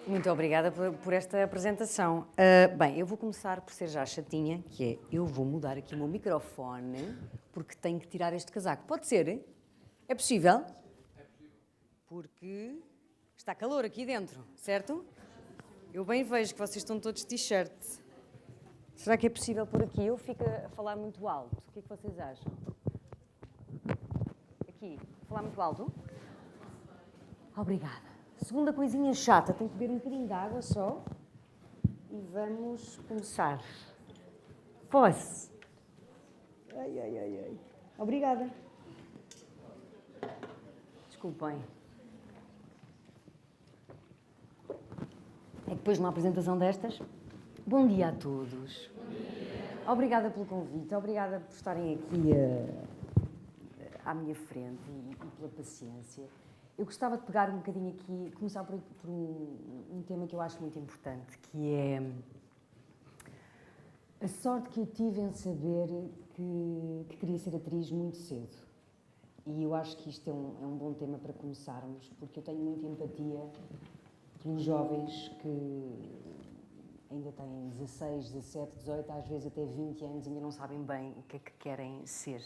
Muito obrigada por esta apresentação. Bem, eu vou começar por ser já chatinha, que é, eu vou mudar aqui o meu microfone, porque tenho que tirar este casaco. Pode ser? É possível? É possível. Porque está calor aqui dentro, certo? Eu bem vejo que vocês estão todos de t-shirt. Será que é possível por aqui? Eu fico a falar muito alto. O que é que vocês acham? Aqui, falar muito alto? Obrigada. Segunda coisinha chata, tenho que beber um bocadinho de água só. E vamos começar. Posso? Ai. Obrigada. Desculpem. É que depois de uma apresentação destas... Bom dia a todos. Bom dia. Obrigada pelo convite, obrigada por estarem aqui à minha frente e pela paciência. Eu gostava de pegar um bocadinho aqui, começar por um tema que eu acho muito importante, que é a sorte que eu tive em saber que queria ser atriz muito cedo. E eu acho que isto é um bom tema para começarmos, porque eu tenho muita empatia pelos jovens que ainda têm 16, 17, 18, às vezes até 20 anos e ainda não sabem bem o que é que querem ser.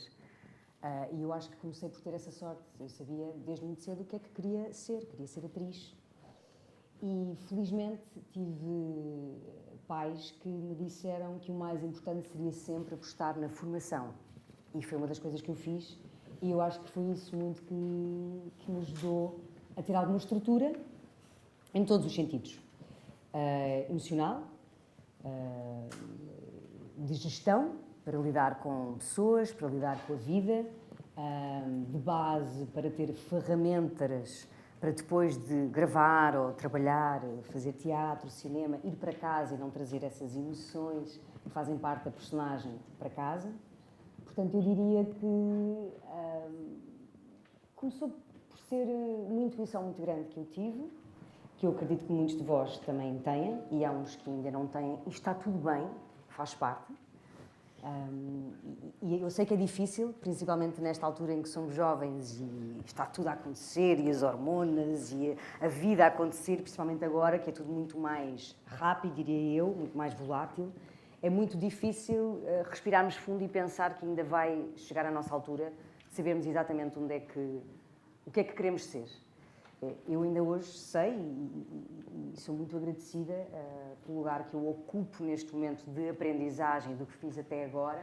E eu acho que comecei por ter essa sorte. Eu sabia desde muito cedo o que é que queria ser atriz. E felizmente tive pais que me disseram que o mais importante seria sempre apostar na formação. E foi uma das coisas que eu fiz. E eu acho que foi isso muito que me ajudou a ter alguma estrutura em todos os sentidos. Emocional, de gestão, para lidar com pessoas, para lidar com a vida, de base para ter ferramentas para depois de gravar ou trabalhar, fazer teatro, cinema, ir para casa e não trazer essas emoções que fazem parte da personagem para casa. Portanto, eu diria que começou por ser uma intuição muito grande que eu tive, que eu acredito que muitos de vós também têm, e há uns que ainda não têm, e está tudo bem, faz parte. E eu sei que é difícil, principalmente nesta altura em que somos jovens e está tudo a acontecer, e as hormonas, e a vida a acontecer, principalmente agora, que é tudo muito mais rápido, diria eu, muito mais volátil. É muito difícil respirarmos fundo e pensar que ainda vai chegar à nossa altura, sabermos exatamente o que é que queremos ser. Eu ainda hoje sei e sou muito agradecida pelo lugar que eu ocupo neste momento de aprendizagem do que fiz até agora,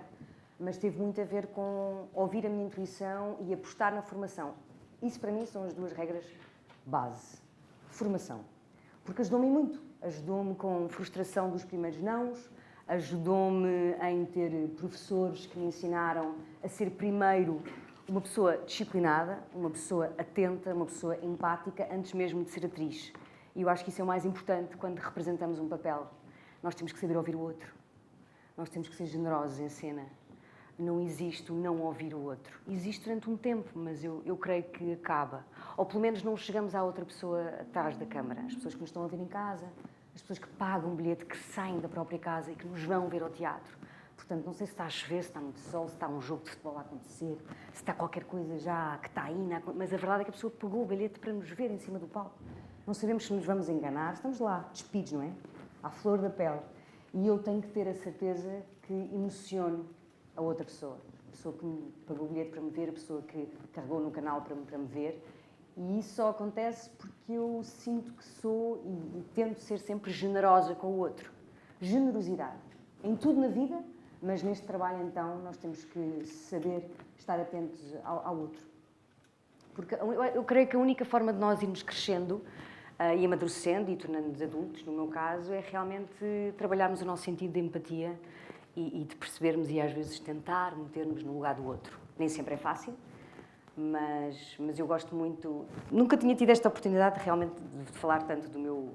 mas teve muito a ver com ouvir a minha intuição e apostar na formação. Isso para mim são as duas regras base. Formação. Porque ajudou-me muito. Ajudou-me com frustração dos primeiros nãos, ajudou-me em ter professores que me ensinaram a ser primeiro uma pessoa disciplinada, uma pessoa atenta, uma pessoa empática, antes mesmo de ser atriz. E eu acho que isso é o mais importante quando representamos um papel. Nós temos que saber ouvir o outro. Nós temos que ser generosos em cena. Não existe o não ouvir o outro. Existe durante um tempo, mas eu creio que acaba. Ou pelo menos não chegamos à outra pessoa atrás da câmara. As pessoas que nos estão a ver em casa, as pessoas que pagam um bilhete, que saem da própria casa e que nos vão ver ao teatro. Portanto, não sei se está a chover, se está muito sol, se está um jogo de futebol a acontecer, se está qualquer coisa já que está aí, mas a verdade é que a pessoa pagou o bilhete para nos ver em cima do palco. Não sabemos se nos vamos enganar, estamos lá, despidos, não é? À flor da pele. E eu tenho que ter a certeza que emociono a outra pessoa. A pessoa que me pagou o bilhete para me ver, a pessoa que carregou no canal para me ver. E isso só acontece porque eu sinto que sou e tento ser sempre generosa com o outro. Generosidade. Em tudo na vida, mas neste trabalho, então, nós temos que saber estar atentos ao outro. Porque eu creio que a única forma de nós irmos crescendo e amadurecendo e tornando-nos adultos, no meu caso, é realmente trabalharmos o nosso sentido de empatia e de percebermos e às vezes tentar meter-nos no lugar do outro. Nem sempre é fácil, mas eu gosto muito... Nunca tinha tido esta oportunidade realmente de falar tanto do meu...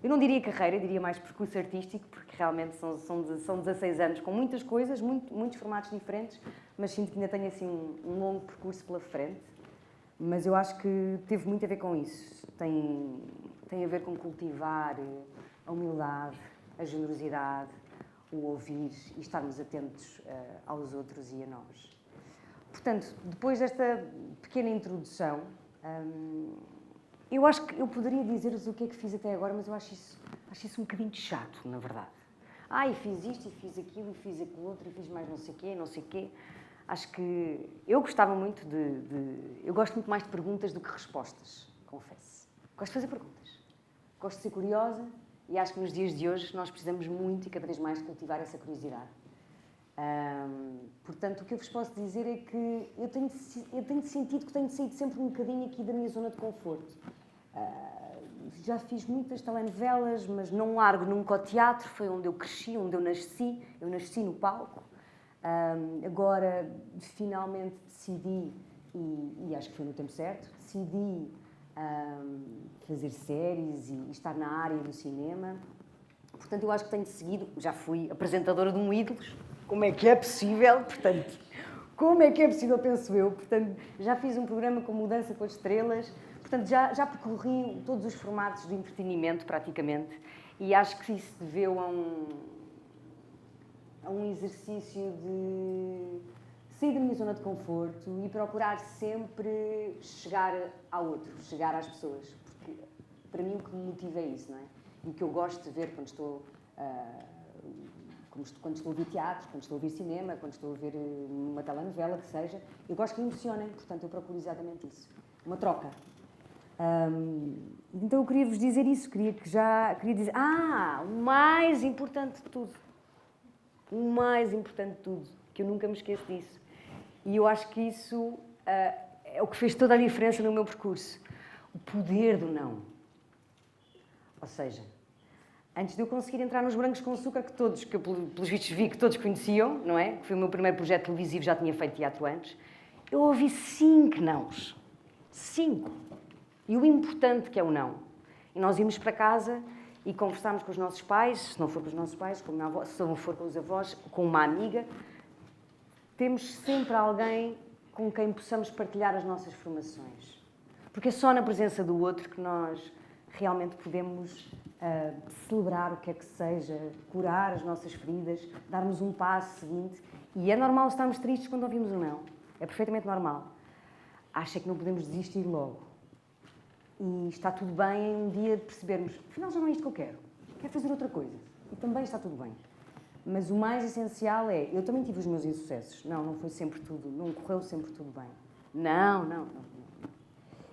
Eu não diria carreira, eu diria mais percurso artístico, porque realmente são 16 anos com muitas coisas, muitos formatos diferentes, mas sinto que ainda tenho assim um longo percurso pela frente. Mas eu acho que teve muito a ver com isso. Tem a ver com cultivar a humildade, a generosidade, o ouvir e estarmos atentos aos outros e a nós. Portanto, depois desta pequena introdução, Eu acho que eu poderia dizer-vos o que é que fiz até agora, mas eu acho isso um bocadinho chato, na verdade. E fiz isto, e fiz aquilo, e fiz aquilo outro, e fiz mais não sei o quê, não sei o quê. Acho que eu gostava muito eu gosto muito mais de perguntas do que respostas, confesso. Gosto de fazer perguntas. Gosto de ser curiosa e acho que nos dias de hoje nós precisamos muito e cada vez mais de cultivar essa curiosidade. Portanto, o que eu vos posso dizer é que eu tenho sentido que tenho saído sempre um bocadinho aqui da minha zona de conforto. Já fiz muitas telenovelas, mas não largo nunca ao teatro, foi onde eu cresci, onde eu nasci no palco. Agora, finalmente decidi, e acho que foi no tempo certo, decidi fazer séries e estar na área do cinema. Portanto, eu acho que tenho seguido, já fui apresentadora de um Ídolos, como é que é possível, portanto, como é que é possível, penso eu, portanto, já fiz um programa com Mudança com as Estrelas, portanto, já percorri todos os formatos de entretenimento, praticamente, e acho que isso deveu a um exercício de sair da minha zona de conforto e procurar sempre chegar ao outro, chegar às pessoas, porque para mim o que me motiva é isso, não é? E o que eu gosto de ver quando estou a ver teatro, quando estou a ver cinema, quando estou a ver uma telenovela, que seja, eu gosto que me emocionem, portanto eu procuro exatamente isso, uma troca. Então eu queria vos dizer isso, queria dizer, o mais importante de tudo, que eu nunca me esqueço disso. E eu acho que isso é o que fez toda a diferença no meu percurso, o poder do não. Ou seja, antes de eu conseguir entrar nos Brancos com Açúcar, que eu pelos vistos vi que todos conheciam, não é? Que foi o meu primeiro projeto televisivo, já tinha feito teatro antes, eu ouvi 5 nãos. 5. E o importante que é o não. E nós íamos para casa e conversámos com os nossos pais, se não for com os nossos pais, com a minha avó, se não for com os avós, com uma amiga. Temos sempre alguém com quem possamos partilhar as nossas formações. Porque é só na presença do outro que nós realmente podemos celebrar o que é que seja, curar as nossas feridas, darmos um passo seguinte. E é normal estarmos tristes quando ouvimos um não. É perfeitamente normal. Acho que não podemos desistir logo. E está tudo bem em um dia de percebermos, afinal já não é isto que eu quero fazer outra coisa. E também está tudo bem. Mas o mais essencial é, eu também tive os meus insucessos. Não foi sempre tudo, não correu sempre tudo bem. Não.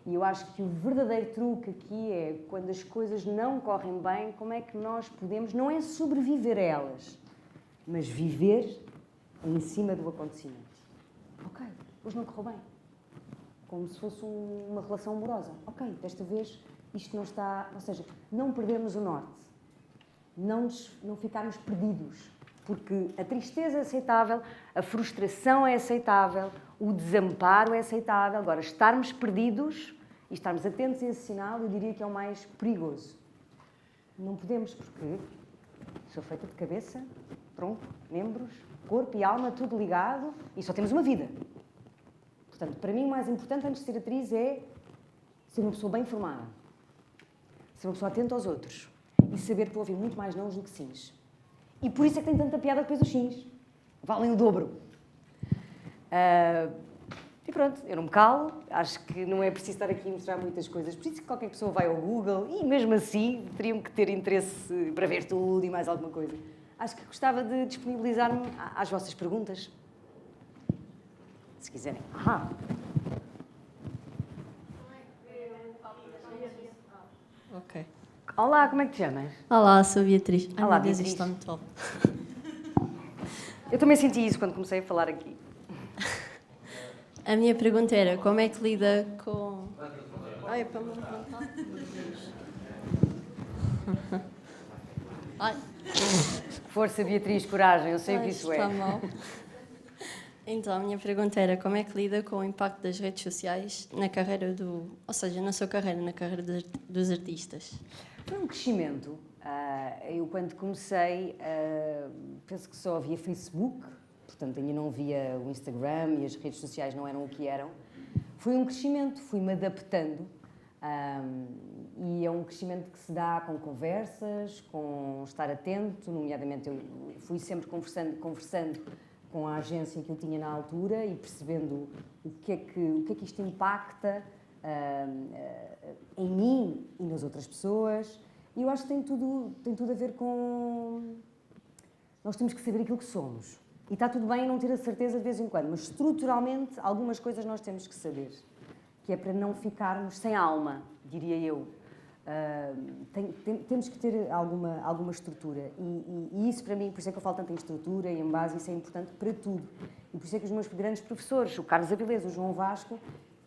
E eu acho que o verdadeiro truque aqui é, quando as coisas não correm bem, como é que nós podemos, não é sobreviver a elas, mas viver em cima do acontecimento. Ok, hoje não correu bem. Como se fosse uma relação amorosa. Ok, desta vez isto não está... Ou seja, não perdermos o norte. Não ficarmos perdidos. Porque a tristeza é aceitável, a frustração é aceitável, o desamparo é aceitável. Agora, estarmos perdidos e estarmos atentos a esse sinal, eu diria que é o mais perigoso. Não podemos, porque sou feita de cabeça, tronco, membros, corpo e alma, tudo ligado, e só temos uma vida. Portanto, para mim, o mais importante antes de ser atriz é ser uma pessoa bem formada, ser uma pessoa atenta aos outros e saber que vou ouvir muito mais nãos do que sims. E por isso é que tem tanta piada depois os sims. Valem o dobro. E pronto, eu não me calo. Acho que não é preciso estar aqui a mostrar muitas coisas. Por isso que qualquer pessoa vai ao Google e mesmo assim teriam que ter interesse para ver tudo e mais alguma coisa. Acho que gostava de disponibilizar-me às vossas perguntas. Se quiserem. Ok. Olá, como é que te chamas? Olá, sou Beatriz. Olá, Deus, Beatriz. isto está muito alto. Eu também senti isso quando comecei a falar aqui. A minha pergunta era, como é que lida com... Ai, para me levantar. Ai. Força, Beatriz, coragem, eu sei o que isso é. Está mal. Então, a minha pergunta era, como é que lida com o impacto das redes sociais na carreira ou seja, na sua carreira, na carreira dos artistas? Foi um crescimento. Eu, quando comecei, penso que só havia Facebook, portanto, ainda não via o Instagram e as redes sociais não eram o que eram. Foi um crescimento, fui-me adaptando. E é um crescimento que se dá com conversas, com estar atento, nomeadamente eu fui sempre conversando com a agência que eu tinha na altura e percebendo o que é que isto impacta em mim e nas outras pessoas. E eu acho que tem tudo a ver com... Nós temos que saber aquilo que somos. E está tudo bem não ter a certeza de vez em quando, mas estruturalmente algumas coisas nós temos que saber, que é para não ficarmos sem alma, diria eu. Temos que ter alguma estrutura e isso para mim, por isso é que eu falo tanto em estrutura e em base, isso é importante para tudo. E por isso é que os meus grandes professores, o Carlos Avilés, o João Vasco,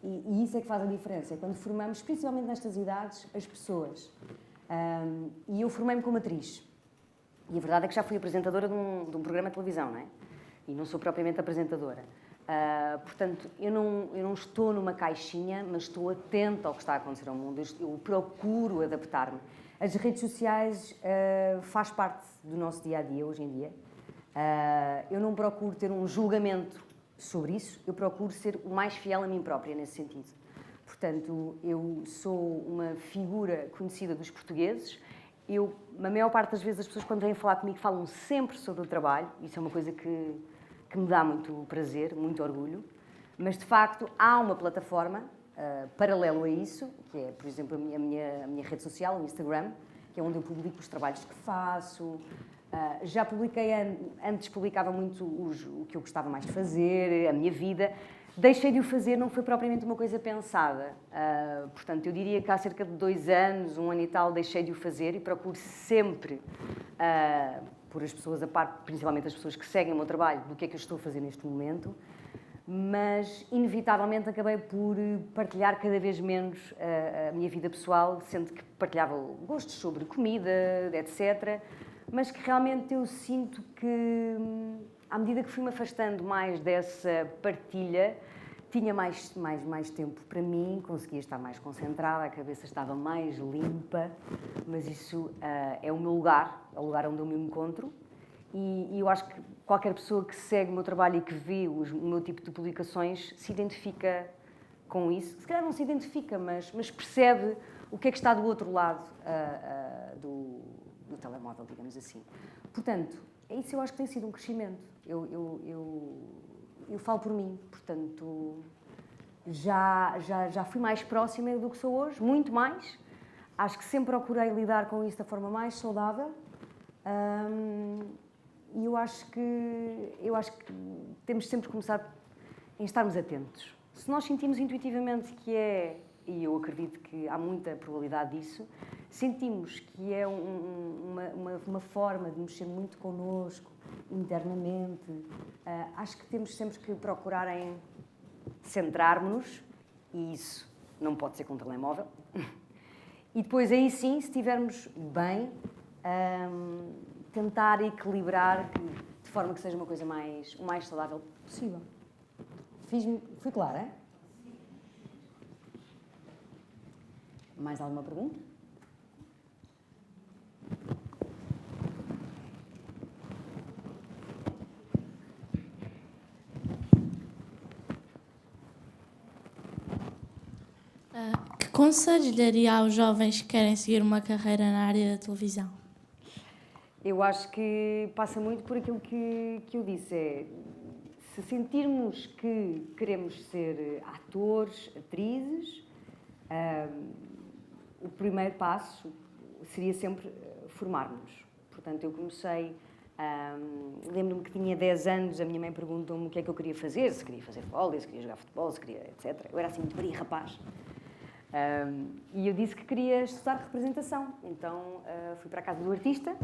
e isso é que faz a diferença, é quando formamos, principalmente nestas idades, as pessoas. E eu formei-me como atriz. E a verdade é que já fui apresentadora de um programa de televisão, não é? E não sou propriamente apresentadora. Portanto, eu não estou numa caixinha, mas estou atenta ao que está a acontecer ao mundo. Eu procuro adaptar-me. As redes sociais faz parte do nosso dia-a-dia, hoje em dia. Eu não procuro ter um julgamento sobre isso, eu procuro ser o mais fiel a mim própria, nesse sentido. Portanto, eu sou uma figura conhecida dos portugueses. A maior parte das vezes, as pessoas, quando vêm falar comigo, falam sempre sobre o trabalho. Isso é uma coisa que me dá muito prazer, muito orgulho. Mas, de facto, há uma plataforma paralelo a isso, que é, por exemplo, a minha rede social, o Instagram, que é onde eu publico os trabalhos que faço. Já publiquei, antes publicava muito o que eu gostava mais de fazer, a minha vida. Deixei de o fazer, não foi propriamente uma coisa pensada. Portanto, eu diria que há cerca de 2 anos, 1 ano e tal, deixei de o fazer e procuro sempre pôr as pessoas a par, principalmente as pessoas que seguem o meu trabalho, do que é que eu estou a fazer neste momento. Mas, inevitavelmente, acabei por partilhar cada vez menos a minha vida pessoal, sendo que partilhava gostos sobre comida, etc. Mas que realmente eu sinto que, à medida que fui-me afastando mais dessa partilha, tinha mais tempo para mim, conseguia estar mais concentrada, a cabeça estava mais limpa, mas isso é o meu lugar, é o lugar onde eu me encontro. E eu acho que qualquer pessoa que segue o meu trabalho e que vê o meu tipo de publicações se identifica com isso. Se calhar não se identifica, mas percebe o que é que está do outro lado do telemóvel, digamos assim. Portanto, isso eu acho que tem sido um crescimento. Eu falo por mim, portanto, já fui mais próxima do que sou hoje, muito mais. Acho que sempre procurei lidar com isso da forma mais saudável. E eu acho que temos sempre que começar em estarmos atentos. Se nós sentimos intuitivamente que é, e eu acredito que há muita probabilidade disso, sentimos que é uma forma de mexer muito connosco, internamente, acho que temos sempre que procurar em centrarmos-nos, e isso não pode ser com um telemóvel. E depois, aí sim, se estivermos bem, tentar equilibrar de forma que seja uma coisa o mais saudável possível. Fui clara, é? Mais alguma pergunta? Que conselhos daria aos jovens que querem seguir uma carreira na área da televisão? Eu acho que passa muito por aquilo que eu disse. Se sentirmos que queremos ser atores, atrizes, o primeiro passo seria sempre formar-nos. Portanto, eu comecei... lembro-me que tinha 10 anos, a minha mãe perguntou-me o que é que eu queria fazer, se queria fazer vôlei, se queria jogar futebol, se queria, etc. Eu era assim muito maria rapaz. E eu disse que queria estudar representação. Então, fui para a casa do artista,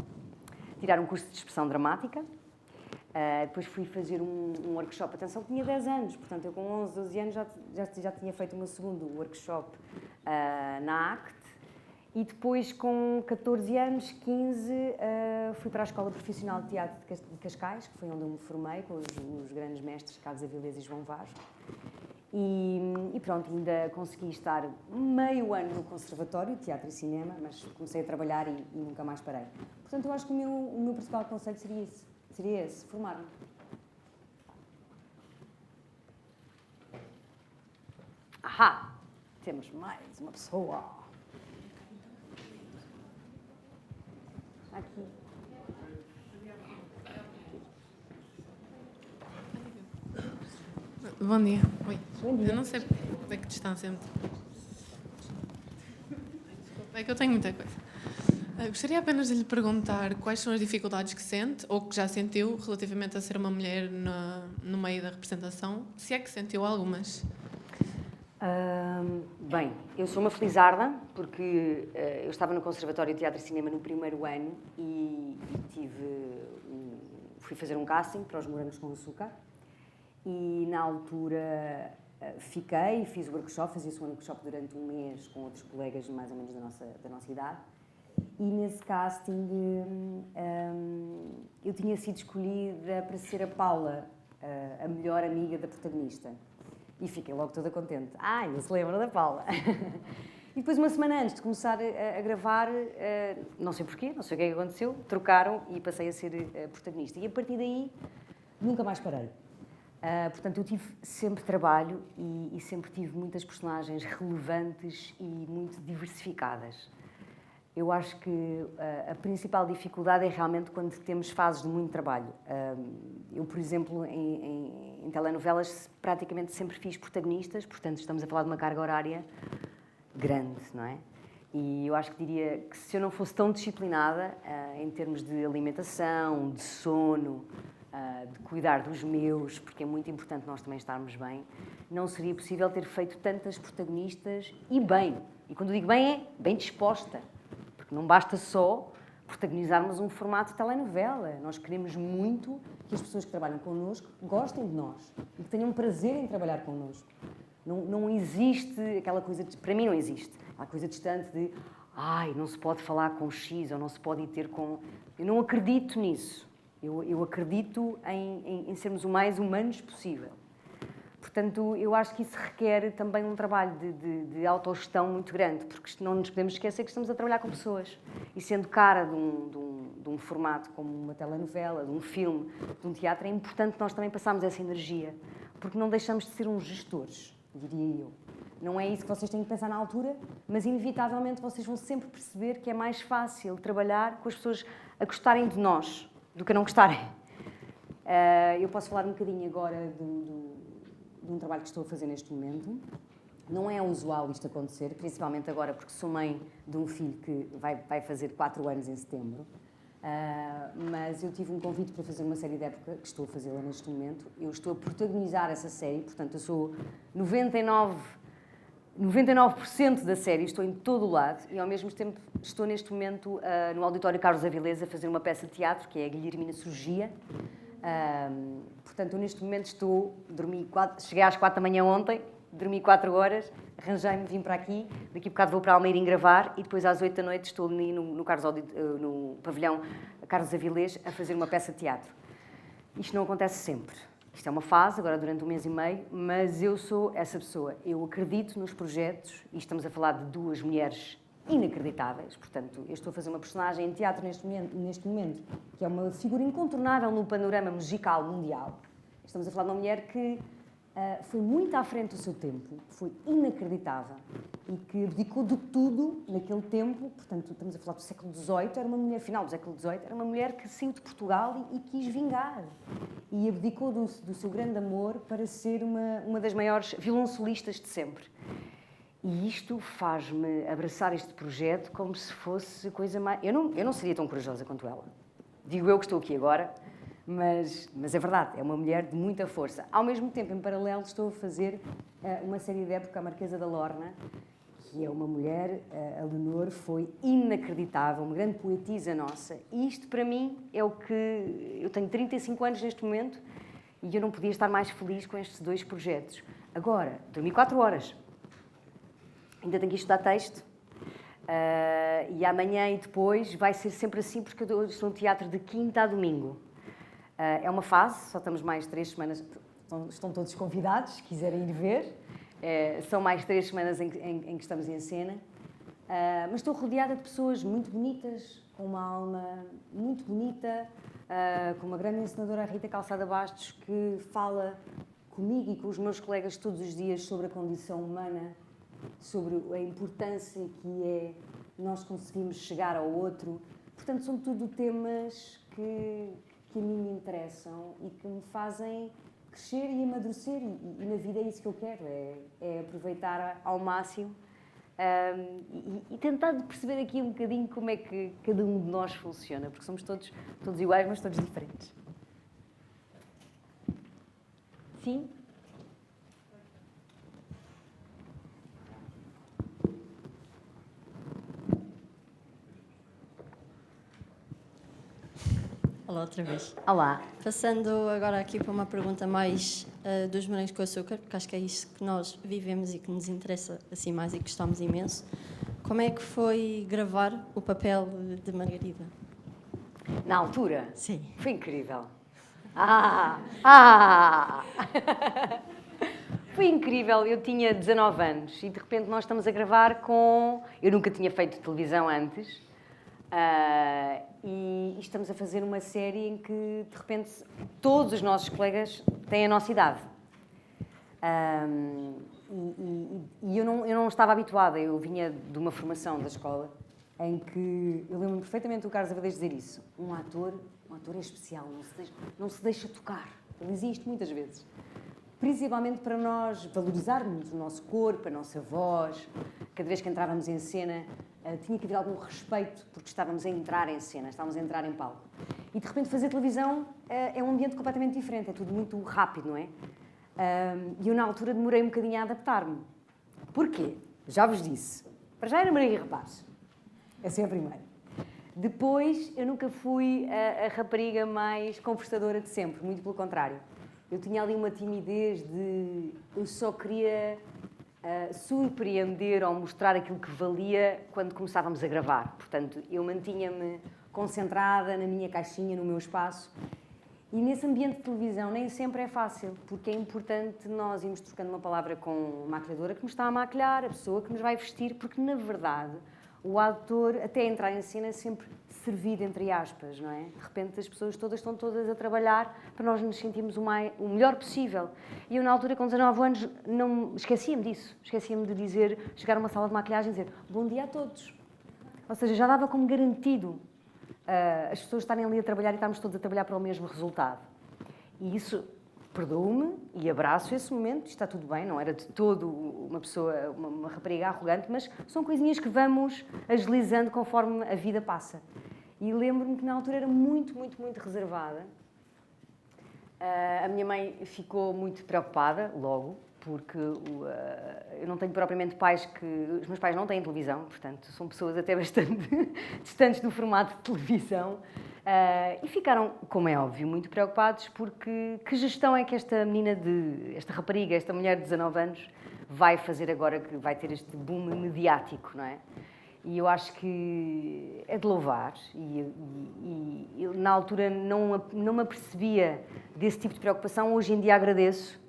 tirar um curso de expressão dramática. Depois fui fazer um workshop. Atenção, tinha 10 anos, portanto, eu com 11, 12 anos já tinha feito o meu segundo workshop na ACT. E depois, com 14 anos, 15, fui para a Escola Profissional de Teatro de Cascais, que foi onde eu me formei, com os grandes mestres Carlos Avilés e João Vasco. E pronto, ainda consegui estar meio ano no Conservatório de Teatro e Cinema, mas comecei a trabalhar e nunca mais parei. Portanto, eu acho que o meu principal conselho seria esse, formar-me. Ahá! Temos mais uma pessoa. Aqui. Bom dia. Oi. Bom dia. Eu não sei de que distância. É que eu tenho muita coisa. Gostaria apenas de lhe perguntar quais são as dificuldades que sente ou que já sentiu relativamente a ser uma mulher no meio da representação, se é que sentiu algumas. Bem, eu sou uma felizarda porque eu estava no Conservatório de Teatro e Cinema no primeiro ano e fui fazer um casting para os Morangos com Açúcar e na altura fiquei, fiz o workshop, fazia-se um workshop durante um mês com outros colegas mais ou menos da nossa idade e nesse casting eu tinha sido escolhida para ser a Paula, a melhor amiga da protagonista. E fiquei logo toda contente. Ainda se lembra da Paula. E depois, uma semana antes de começar a gravar, não sei porquê, não sei o que é que aconteceu, trocaram e passei a ser protagonista. E a partir daí, nunca mais parei. Portanto, eu tive sempre trabalho e sempre tive muitas personagens relevantes e muito diversificadas. Eu acho que a principal dificuldade é realmente quando temos fases de muito trabalho. Eu, por exemplo, em telenovelas praticamente sempre fiz protagonistas, portanto estamos a falar de uma carga horária grande, não é? E eu acho que diria que se eu não fosse tão disciplinada em termos de alimentação, de sono, de cuidar dos meus, porque é muito importante nós também estarmos bem, não seria possível ter feito tantas protagonistas e bem. E quando eu digo bem, é bem disposta. Porque não basta só protagonizarmos um formato de telenovela. Nós queremos muito que as pessoas que trabalham connosco gostem de nós e que tenham prazer em trabalhar connosco. Não existe aquela coisa, para mim não existe, aquela coisa distante de não se pode falar com X ou não se pode ir ter com... Eu não acredito nisso. Eu acredito em sermos o mais humanos possível. Portanto, eu acho que isso requer também um trabalho de autogestão muito grande, porque não nos podemos esquecer que estamos a trabalhar com pessoas. E sendo cara de um formato como uma telenovela, de um filme, de um teatro, é importante nós também passarmos essa energia, porque não deixamos de ser uns gestores, diria eu. Não é isso que vocês têm que pensar na altura, mas inevitavelmente vocês vão sempre perceber que é mais fácil trabalhar com as pessoas a gostarem de nós do que a não gostarem. Eu posso falar um bocadinho agora de um trabalho que estou a fazer neste momento. Não é usual isto acontecer, principalmente agora porque sou mãe de um filho que vai fazer 4 anos em setembro. Mas eu tive um convite para fazer uma série de época, que estou a fazê-la neste momento. Eu estou a protagonizar essa série, portanto eu sou 99% da série, estou em todo o lado e ao mesmo tempo estou neste momento no Auditório Carlos Avilés a fazer uma peça de teatro, que é a Guilhermina Surgia. Portanto, eu neste momento cheguei às 4 da manhã ontem, dormi 4 horas, arranjei-me, vim para aqui, daqui a bocado vou para Almeirim gravar e depois às 8 da noite estou ali no pavilhão Carlos Avilés a fazer uma peça de teatro. Isto não acontece sempre. Isto é uma fase, agora durante 1 mês e meio, mas eu sou essa pessoa. Eu acredito nos projetos e estamos a falar de 2 mulheres inacreditáveis. Portanto, eu estou a fazer uma personagem em teatro neste momento, que é uma figura incontornável no panorama musical mundial. Estamos a falar de uma mulher que foi muito à frente do seu tempo, foi inacreditável e que abdicou de tudo naquele tempo. Portanto, estamos a falar do século XVIII, era uma mulher, final do século XVIII, era uma mulher que saiu de Portugal e quis vingar. E abdicou do seu grande amor para ser uma das maiores violoncelistas de sempre. E isto faz-me abraçar este projeto como se fosse coisa mais... Eu não seria tão corajosa quanto ela. Digo eu que estou aqui agora, mas é verdade, é uma mulher de muita força. Ao mesmo tempo, em paralelo, estou a fazer uma série de época, a Marquesa da Lorna, que é uma mulher, a Leonor, foi inacreditável, uma grande poetisa nossa. E isto, para mim, é o que... Eu tenho 35 anos neste momento e eu não podia estar mais feliz com estes 2 projetos. Agora, dormi 4 horas. Ainda tenho que estudar texto. E amanhã e depois vai ser sempre assim, porque eu estou no teatro de quinta a domingo. É uma fase, só estamos mais 3 semanas. Estão todos convidados, se quiserem ir ver. São mais 3 semanas em que estamos em cena. Mas estou rodeada de pessoas muito bonitas, com uma alma muito bonita, com uma grande encenadora, a Rita Calçada Bastos, que fala comigo e com os meus colegas todos os dias sobre a condição humana, sobre a importância que é nós conseguirmos chegar ao outro. Portanto, são tudo temas que a mim me interessam e que me fazem crescer e amadurecer. E na vida é isso que eu quero, é aproveitar ao máximo e tentar perceber aqui um bocadinho como é que cada um de nós funciona, porque somos todos iguais, mas todos diferentes. Sim? Olá, outra vez. Olá. Passando agora aqui para uma pergunta mais dos morangos com açúcar, porque acho que é isso que nós vivemos e que nos interessa assim mais e que gostamos imenso. Como é que foi gravar o papel de Margarida? Na altura? Sim. Foi incrível. Foi incrível. Eu tinha 19 anos e de repente nós estamos a gravar com... Eu nunca tinha feito televisão antes. E estamos a fazer uma série em que, de repente, todos os nossos colegas têm a nossa idade. E eu não estava habituada. Eu vinha de uma formação da escola em que... Eu lembro-me perfeitamente do Carlos Avilés dizer isso. Um ator é especial, não se deixa tocar. Ele dizia isto muitas vezes. Principalmente para nós valorizarmos o nosso corpo, a nossa voz. Cada vez que entrávamos em cena, tinha que haver algum respeito, porque estávamos a entrar em cena, estávamos a entrar em palco. E, de repente, fazer televisão é um ambiente completamente diferente, é tudo muito rápido, não é? E eu, na altura, demorei um bocadinho a adaptar-me. Porquê? Já vos disse. Para já era Maria Rapaz. Essa é a primeira. Depois, eu nunca fui a rapariga mais conversadora de sempre, muito pelo contrário. Eu tinha ali uma timidez de... Eu só queria surpreender ou mostrar aquilo que valia quando começávamos a gravar. Portanto, eu mantinha-me concentrada na minha caixinha, no meu espaço. E nesse ambiente de televisão nem sempre é fácil, porque é importante nós irmos trocando uma palavra com a maquilhadora que nos está a maquilhar, a pessoa que nos vai vestir, porque, na verdade, o ator, até entrar em cena, é sempre servido, entre aspas, não é? De repente, as pessoas todas estão todas a trabalhar para nós nos sentirmos o melhor possível. E eu, na altura, com 19 anos, não esquecia-me disso. Esquecia-me de dizer, chegar a uma sala de maquilhagem e dizer bom dia a todos. Ou seja, já dava como garantido as pessoas estarem ali a trabalhar e estarmos todos a trabalhar para o mesmo resultado. E isso... Perdoo-me e abraço esse momento, está tudo bem, não era de todo uma pessoa, uma rapariga arrogante, mas são coisinhas que vamos agilizando conforme a vida passa. E lembro-me que na altura era muito, muito, muito reservada. A minha mãe ficou muito preocupada, logo, porque eu não tenho propriamente pais que... Os meus pais não têm televisão, portanto, são pessoas até bastante distantes do formato de televisão. E ficaram, como é óbvio, muito preocupados porque que gestão é que esta menina, esta rapariga, esta mulher de 19 anos vai fazer agora que vai ter este boom mediático, não é? E eu acho que é de louvar e eu, na altura não me apercebia desse tipo de preocupação. Hoje em dia agradeço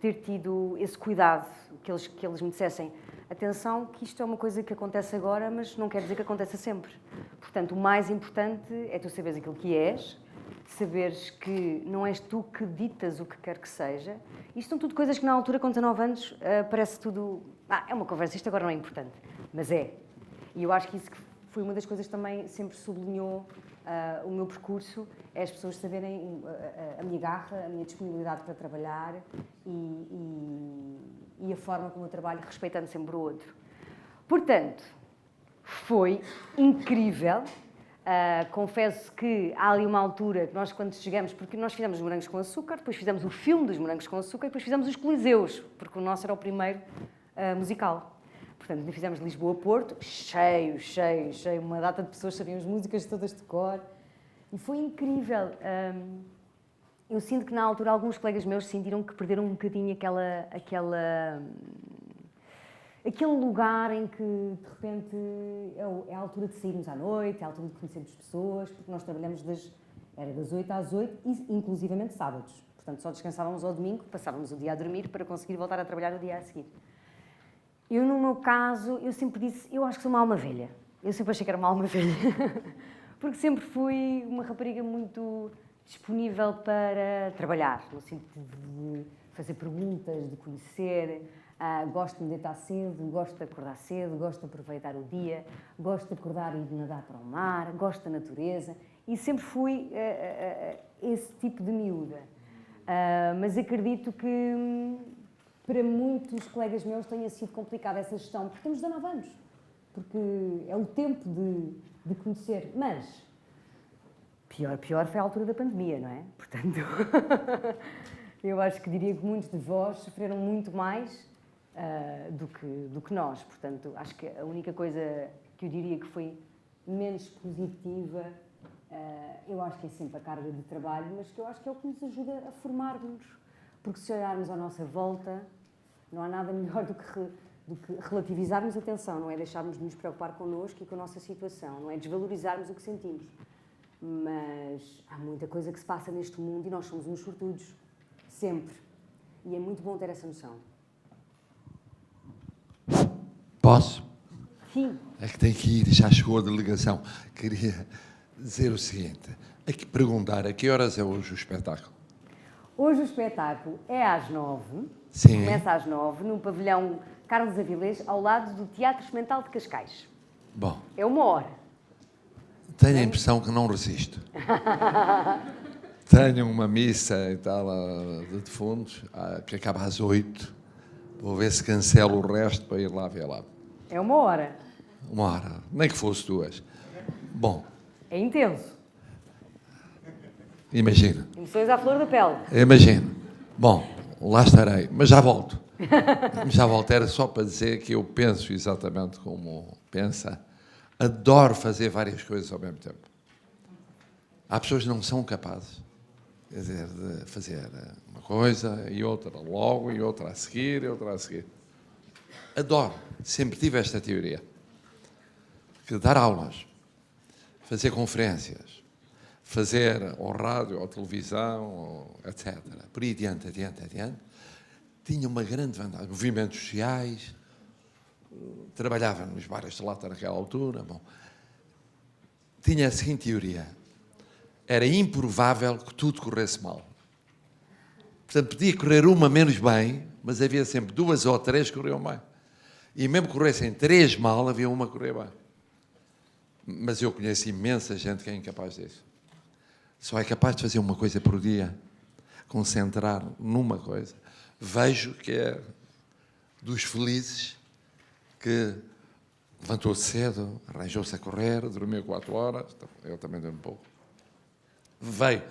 ter tido esse cuidado, que eles me dissessem atenção, que isto é uma coisa que acontece agora, mas não quer dizer que aconteça sempre. Portanto, o mais importante é tu saberes aquilo que és, saberes que não és tu que ditas o que quer que seja. Isto são tudo coisas que na altura, com 19 anos, parece tudo... é uma conversa, isto agora não é importante. Mas é. E eu acho que isso foi uma das coisas que também sempre sublinhou o meu percurso, é as pessoas saberem a minha garra, a minha disponibilidade para trabalhar e a forma como eu trabalho, respeitando sempre o outro. Portanto, foi incrível. Confesso que há ali uma altura que nós, quando chegamos, porque nós fizemos os morangos com açúcar, depois fizemos o filme dos morangos com açúcar e depois fizemos os Coliseus, porque o nosso era o primeiro musical. Portanto, fizemos Lisboa-Porto, cheio, uma data de pessoas sabiam as músicas todas de cor. E foi incrível. Eu sinto que, na altura, alguns colegas meus sentiram que perderam um bocadinho aquele lugar em que, de repente, é a altura de sairmos à noite, é a altura de conhecermos pessoas, porque nós trabalhamos era das 8 às 8, e inclusivamente sábados. Portanto, só descansávamos ao domingo, passávamos o dia a dormir para conseguir voltar a trabalhar no dia a seguir. Eu, no meu caso, eu sempre disse, eu acho que sou uma alma velha. Eu sempre achei que era uma alma velha. Porque sempre fui uma rapariga muito disponível para trabalhar, no sentido de fazer perguntas, de conhecer. Gosto de me deitar cedo, gosto de acordar cedo, gosto de aproveitar o dia, gosto de acordar e de nadar para o mar, gosto da natureza. E sempre fui esse tipo de miúda. Mas acredito que para muitos colegas meus tenha sido complicada essa gestão, porque temos 19 anos, porque é o tempo de conhecer, mas pior foi a altura da pandemia, não é? Portanto, eu acho que diria que muitos de vós sofreram muito mais do que nós, portanto, acho que a única coisa que eu diria que foi menos positiva, eu acho que é sempre a carga de trabalho, mas que eu acho que é o que nos ajuda a formar-nos. Porque se olharmos à nossa volta, não há nada melhor do que relativizarmos a atenção, não é deixarmos de nos preocupar connosco e com a nossa situação, não é desvalorizarmos o que sentimos. Mas há muita coisa que se passa neste mundo e nós somos uns sortudos, sempre. E é muito bom ter essa noção. Posso? Sim. É que tem que ir, já chegou a delegação. Queria dizer o seguinte, perguntar a que horas é hoje o espetáculo? Hoje o espetáculo é às 9, Sim. Começa às 9, no pavilhão Carlos Avilés, ao lado do Teatro Experimental de Cascais. Bom, É 1 hora. tenho a impressão que não resisto. Tenho uma missa e tal de defuntos, que acaba às 8. Vou ver se cancelo o resto para ir lá ver lá. É 1 hora. 1 hora, nem que fosse 2. Bom, É intenso. imagina. Emoções à flor da pele. Imagino. Bom, lá estarei, mas já volto. Já volto, era só para dizer que eu penso exatamente como pensa. Adoro fazer várias coisas ao mesmo tempo. Há pessoas que não são capazes, quer dizer, de fazer uma coisa e outra logo, e outra a seguir, e outra a seguir. Adoro, sempre tive esta teoria. Que dar aulas, fazer conferências, fazer ou rádio, ou televisão, ou etc. Por aí adiante, tinha uma grande vantagem. Movimentos sociais, trabalhava nos bares de lata naquela altura. Bom, tinha a seguinte teoria. Era improvável que tudo corresse mal. Portanto, podia correr uma menos bem, mas havia sempre 2 ou 3 que corriam bem. E mesmo que corressem 3 mal, havia uma que corria bem. Mas eu conheço imensa gente que é incapaz disso. Só é capaz de fazer uma coisa por dia, concentrar numa coisa. Vejo que é dos felizes que levantou-se cedo, arranjou-se a correr, dormiu 4 horas, eu também durmo um pouco. Veio,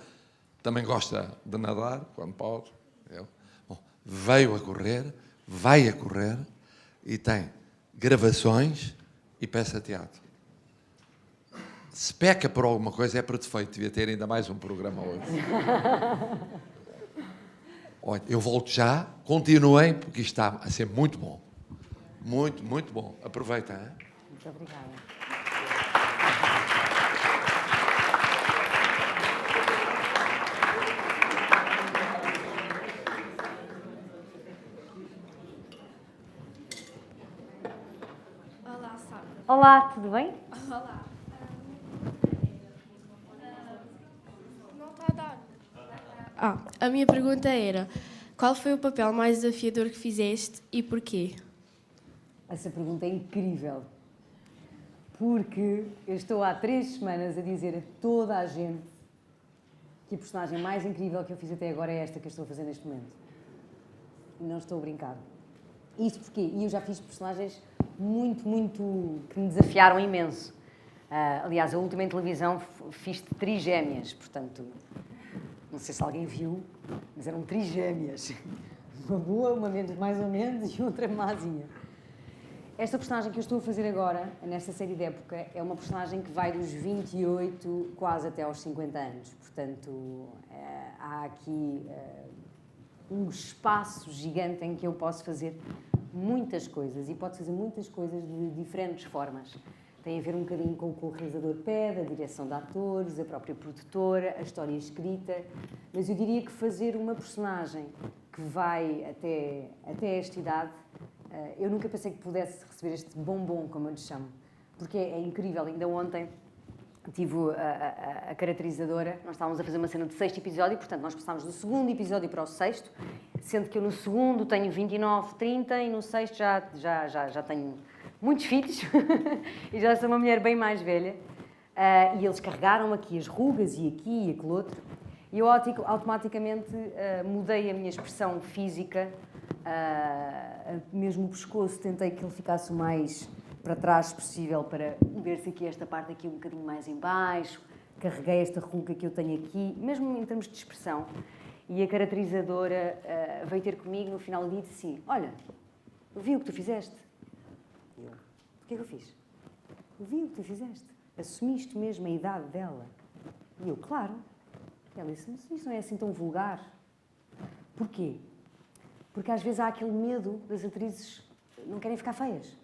também gosta de nadar, quando pode. Bom, veio a correr, vai a correr e tem gravações e peça teatro. Se peca por alguma coisa é por defeito, devia ter ainda mais um programa hoje. Olha, eu volto já, continuem, porque isto está a ser muito bom. Muito, muito bom. Aproveita, hein? Muito obrigada. Olá, Sara. Olá, tudo bem? Olá. Não está a dar. A minha pergunta era: qual foi o papel mais desafiador que fizeste e porquê? Essa pergunta é incrível. Porque eu estou há 3 semanas a dizer a toda a gente que a personagem mais incrível que eu fiz até agora é esta que eu estou a fazer neste momento. E não estou a brincar. Isso porquê? E eu já fiz personagens muito, que me desafiaram imenso. Aliás, a última em televisão fiz trigémeas, portanto, não sei se alguém viu, mas eram trigémeas. Uma boa, uma menos, mais ou menos, e outra mazinha. Esta personagem que eu estou a fazer agora, nesta série de época, é uma personagem que vai dos 28 quase até aos 50 anos. Portanto, há aqui um espaço gigante em que eu posso fazer muitas coisas e posso fazer muitas coisas de diferentes formas. Tem a ver um bocadinho com o que o realizador pede, a direção de atores, a própria produtora, a história escrita, mas eu diria que fazer uma personagem que vai até esta idade, eu nunca pensei que pudesse receber este bombom, como eu lhe chamo, porque é incrível. Ainda ontem tive a caracterizadora, nós estávamos a fazer uma cena de 6º episódio, portanto nós passámos do 2º episódio para o 6º, sendo que eu no 2º tenho 29, 30 e no 6º já tenho muitos filhos e já sou uma mulher bem mais velha. E eles carregaram aqui as rugas e aqui e aquele outro. E eu automaticamente mudei a minha expressão física mesmo o pescoço, tentei que ele ficasse o mais para trás possível para ver-se aqui esta parte aqui um bocadinho mais em baixo. Carreguei esta ruga que eu tenho aqui, mesmo em termos de expressão. E a caracterizadora veio ter comigo no final do dia e disse assim, olha, eu vi o que tu fizeste. E eu, o que é que eu fiz? Eu vi o que tu fizeste. Assumiste mesmo a idade dela. E eu, claro. Ela disse, mas isso não é assim tão vulgar. Porquê? Porque às vezes há aquele medo das atrizes não querem ficar feias.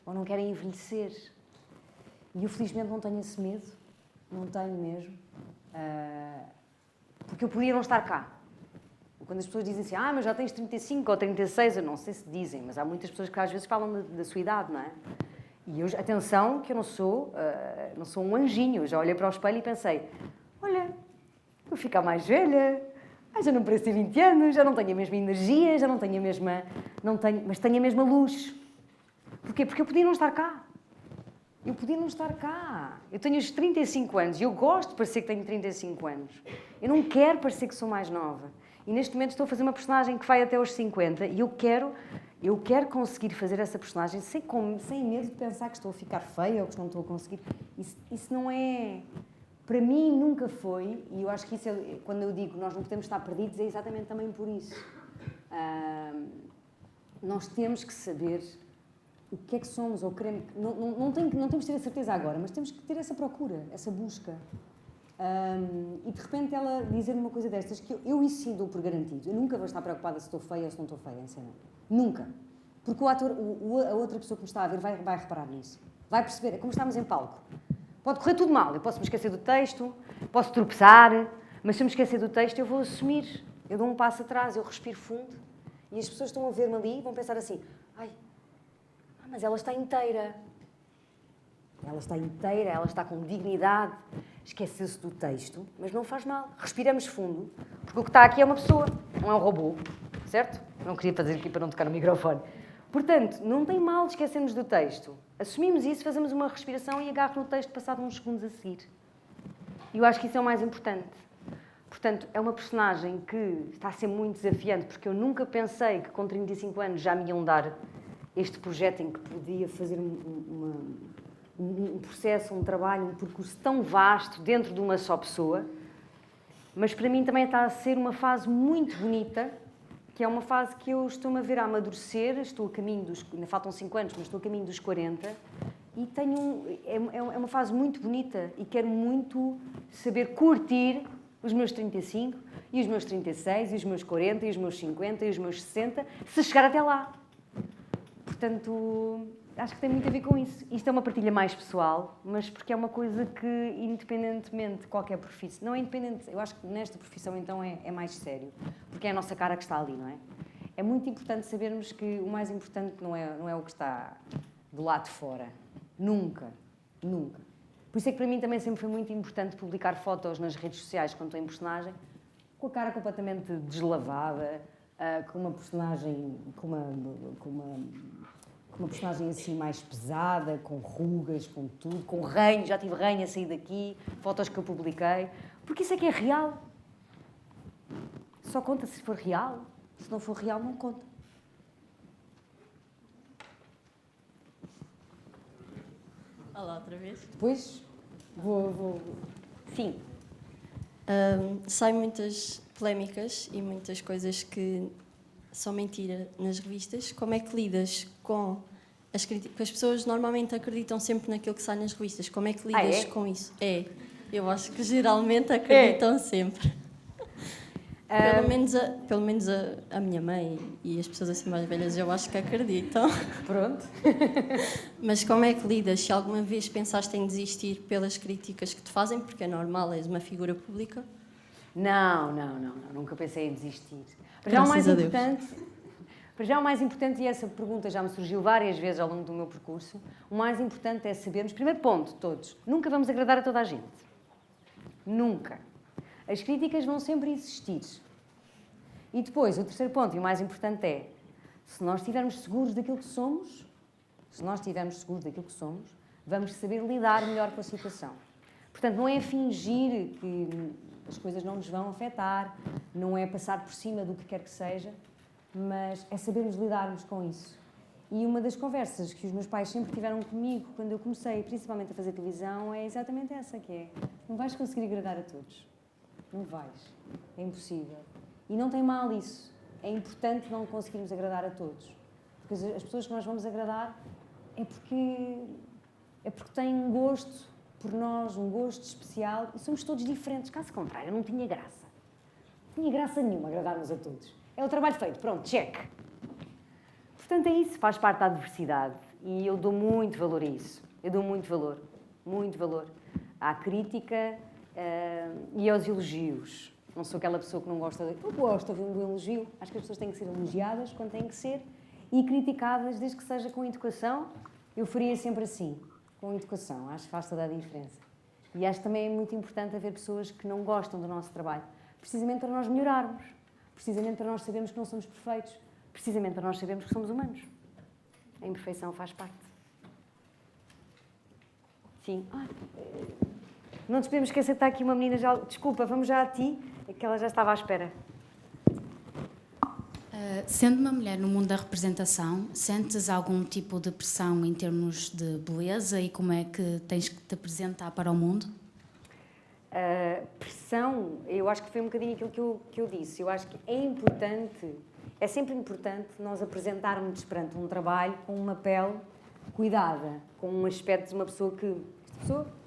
Ou não querem envelhecer. E eu felizmente não tenho esse medo. Não tenho mesmo. Porque eu podia não estar cá. Quando as pessoas dizem assim, mas já tens 35 ou 36, eu não sei se dizem, mas há muitas pessoas que às vezes falam da sua idade, não é? E eu, atenção, que eu não sou um anjinho. Eu já olhei para o espelho e pensei, olha, vou ficar mais velha, já não pareço ter 20 anos, já não tenho a mesma energia, já não tenho a mesma... mas tenho a mesma luz. Porquê? Porque eu podia não estar cá. Eu podia não estar cá. Eu tenho os 35 anos e eu gosto de parecer que tenho 35 anos. Eu não quero parecer que sou mais nova. E neste momento estou a fazer uma personagem que vai até aos 50 e eu quero conseguir fazer essa personagem sem medo de pensar que estou a ficar feia ou que não estou a conseguir. Isso não é... Para mim nunca foi, e eu acho que isso é, quando eu digo nós não podemos estar perdidos, é exatamente também por isso. Nós temos que saber o que é que somos, ou queremos... Não temos que ter a certeza agora, mas temos que ter essa procura, essa busca. E de repente ela dizer-me uma coisa destas, que eu isso sim dou por garantido. Eu nunca vou estar preocupada se estou feia ou se não estou feia em cena. Nunca. Porque o ator, a outra pessoa que me está a ver vai reparar nisso. Vai perceber, é como estamos em palco. Pode correr tudo mal, eu posso me esquecer do texto, posso tropeçar, mas se eu me esquecer do texto eu vou assumir. Eu dou um passo atrás, eu respiro fundo e as pessoas estão a ver-me ali e vão pensar assim, mas ela está inteira. Ela está inteira, ela está com dignidade. Esqueceu-se do texto, mas não faz mal. Respiramos fundo, porque o que está aqui é uma pessoa, não é um robô, certo? Não queria fazer aqui para não tocar no microfone. Portanto, não tem mal de esquecermos do texto. Assumimos isso, fazemos uma respiração e agarro no texto passado uns segundos a seguir. E eu acho que isso é o mais importante. Portanto, é uma personagem que está a ser muito desafiante, porque eu nunca pensei que com 35 anos já me iam dar este projeto em que podia fazer um processo, um trabalho, um percurso tão vasto dentro de uma só pessoa. Mas para mim também está a ser uma fase muito bonita, que é uma fase que eu estou-me a ver a amadurecer, estou a caminho dos... Ainda faltam 5 anos, mas estou a caminho dos 40, e é uma fase muito bonita, e quero muito saber curtir os meus 35, e os meus 36, e os meus 40, e os meus 50, e os meus 60, se chegar até lá. Portanto, acho que tem muito a ver com isso. Isto é uma partilha mais pessoal, mas porque é uma coisa que, independentemente de qualquer profissão, não é independente, eu acho que nesta profissão então é mais sério, porque é a nossa cara que está ali, não é? É muito importante sabermos que o mais importante não é o que está do lado de fora. Nunca, nunca. Por isso é que para mim também sempre foi muito importante publicar fotos nas redes sociais quando estou em personagem, com a cara completamente deslavada, com uma personagem, com uma personagem assim mais pesada, com rugas, com tudo, com ranho, já tive ranho a sair daqui, fotos que eu publiquei, porque isso é que é real. Só conta se for real, se não for real não conta. Olá, outra vez. Depois vou... Sim. Saem muitas polémicas e muitas coisas que são mentira nas revistas. Como é que lidas com as críticas? Porque as pessoas normalmente acreditam sempre naquilo que sai nas revistas. Como é que lidas com isso? Eu acho que geralmente acreditam sempre. Pelo menos a minha mãe e as pessoas assim mais velhas eu acho que acreditam. Pronto. Mas como é que lidas? Se alguma vez pensaste em desistir pelas críticas que te fazem, porque é normal, és uma figura pública? Não, nunca pensei em desistir. Para já o mais importante, e essa pergunta já me surgiu várias vezes ao longo do meu percurso, o mais importante é sabermos, primeiro ponto, todos, nunca vamos agradar a toda a gente. Nunca. As críticas vão sempre existir. E depois, o terceiro ponto, e o mais importante é, se nós estivermos seguros daquilo que somos, vamos saber lidar melhor com a situação. Portanto, não é fingir que as coisas não nos vão afetar, não é passar por cima do que quer que seja, mas é sabermos lidarmos com isso. E uma das conversas que os meus pais sempre tiveram comigo quando eu comecei, principalmente a fazer televisão, é exatamente essa, que é: não vais conseguir agradar a todos. Não vais. É impossível. E não tem mal isso. É importante não conseguirmos agradar a todos. Porque as pessoas que nós vamos agradar é porque têm um gosto por nós, um gosto especial, e somos todos diferentes. Caso contrário, não tinha graça. Não tinha graça nenhuma agradarmos a todos. É o trabalho feito. Pronto, check. Portanto, é isso, faz parte da diversidade e eu dou muito valor a isso. Eu dou muito valor à crítica e aos elogios. Não sou aquela pessoa que não gosta de... Eu gosto de ouvir um bom elogio. Acho que as pessoas têm que ser elogiadas quando têm que ser e criticadas, desde que seja com educação. Eu faria sempre assim, com educação. Acho que faz toda a diferença. E acho que também é muito importante haver pessoas que não gostam do nosso trabalho, precisamente para nós melhorarmos, precisamente para nós sabermos que não somos perfeitos, precisamente para nós sabermos que somos humanos. A imperfeição faz parte. Sim. Não nos podemos esquecer que está aqui uma menina já... Desculpa, vamos já a ti, é que ela já estava à espera. Sendo uma mulher no mundo da representação, sentes algum tipo de pressão em termos de beleza e como é que tens que te apresentar para o mundo? Pressão, eu acho que foi um bocadinho aquilo que eu disse. Eu acho que é importante, é sempre importante nós apresentarmos perante um trabalho com uma pele cuidada, com um aspecto de uma pessoa que... Esta pessoa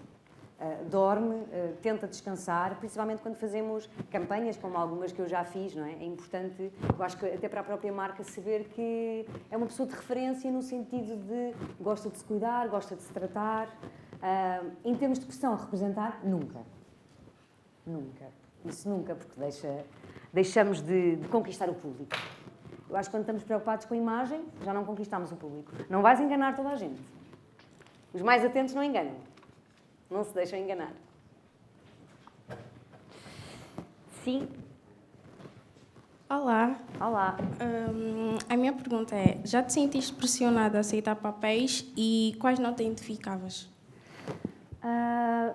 dorme, tenta descansar, principalmente quando fazemos campanhas, como algumas que eu já fiz, não é? É importante, eu acho que até para a própria marca, saber que é uma pessoa de referência no sentido de gosta de se cuidar, gosta de se tratar. Em termos de pressão a representar, nunca. Nunca. Isso nunca, porque deixamos de conquistar o público. Eu acho que quando estamos preocupados com a imagem, já não conquistamos o público. Não vais enganar toda a gente. Os mais atentos não enganam. Não se deixam enganar. Sim. Olá. Olá. A minha pergunta é: já te sentiste pressionada a aceitar papéis e quais não te identificavas?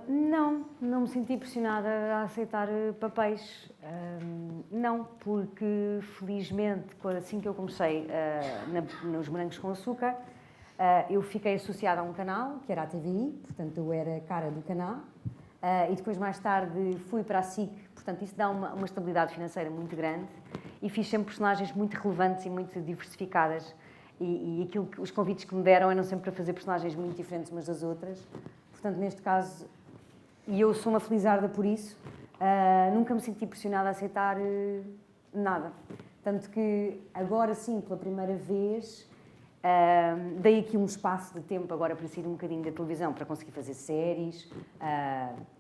Não me senti pressionada a aceitar papéis. Não, porque felizmente, assim que eu comecei nos Morangos com Açúcar, eu fiquei associada a um canal, que era a TVI, portanto eu era cara do canal, e depois mais tarde fui para a SIC, portanto isso dá uma estabilidade financeira muito grande, e fiz sempre personagens muito relevantes e muito diversificadas, e os convites que me deram eram sempre para fazer personagens muito diferentes umas das outras, portanto neste caso, e eu sou uma felizarda por isso, nunca me senti pressionada a aceitar nada, tanto que agora sim, pela primeira vez... dei aqui um espaço de tempo agora para sair um bocadinho da televisão, para conseguir fazer séries,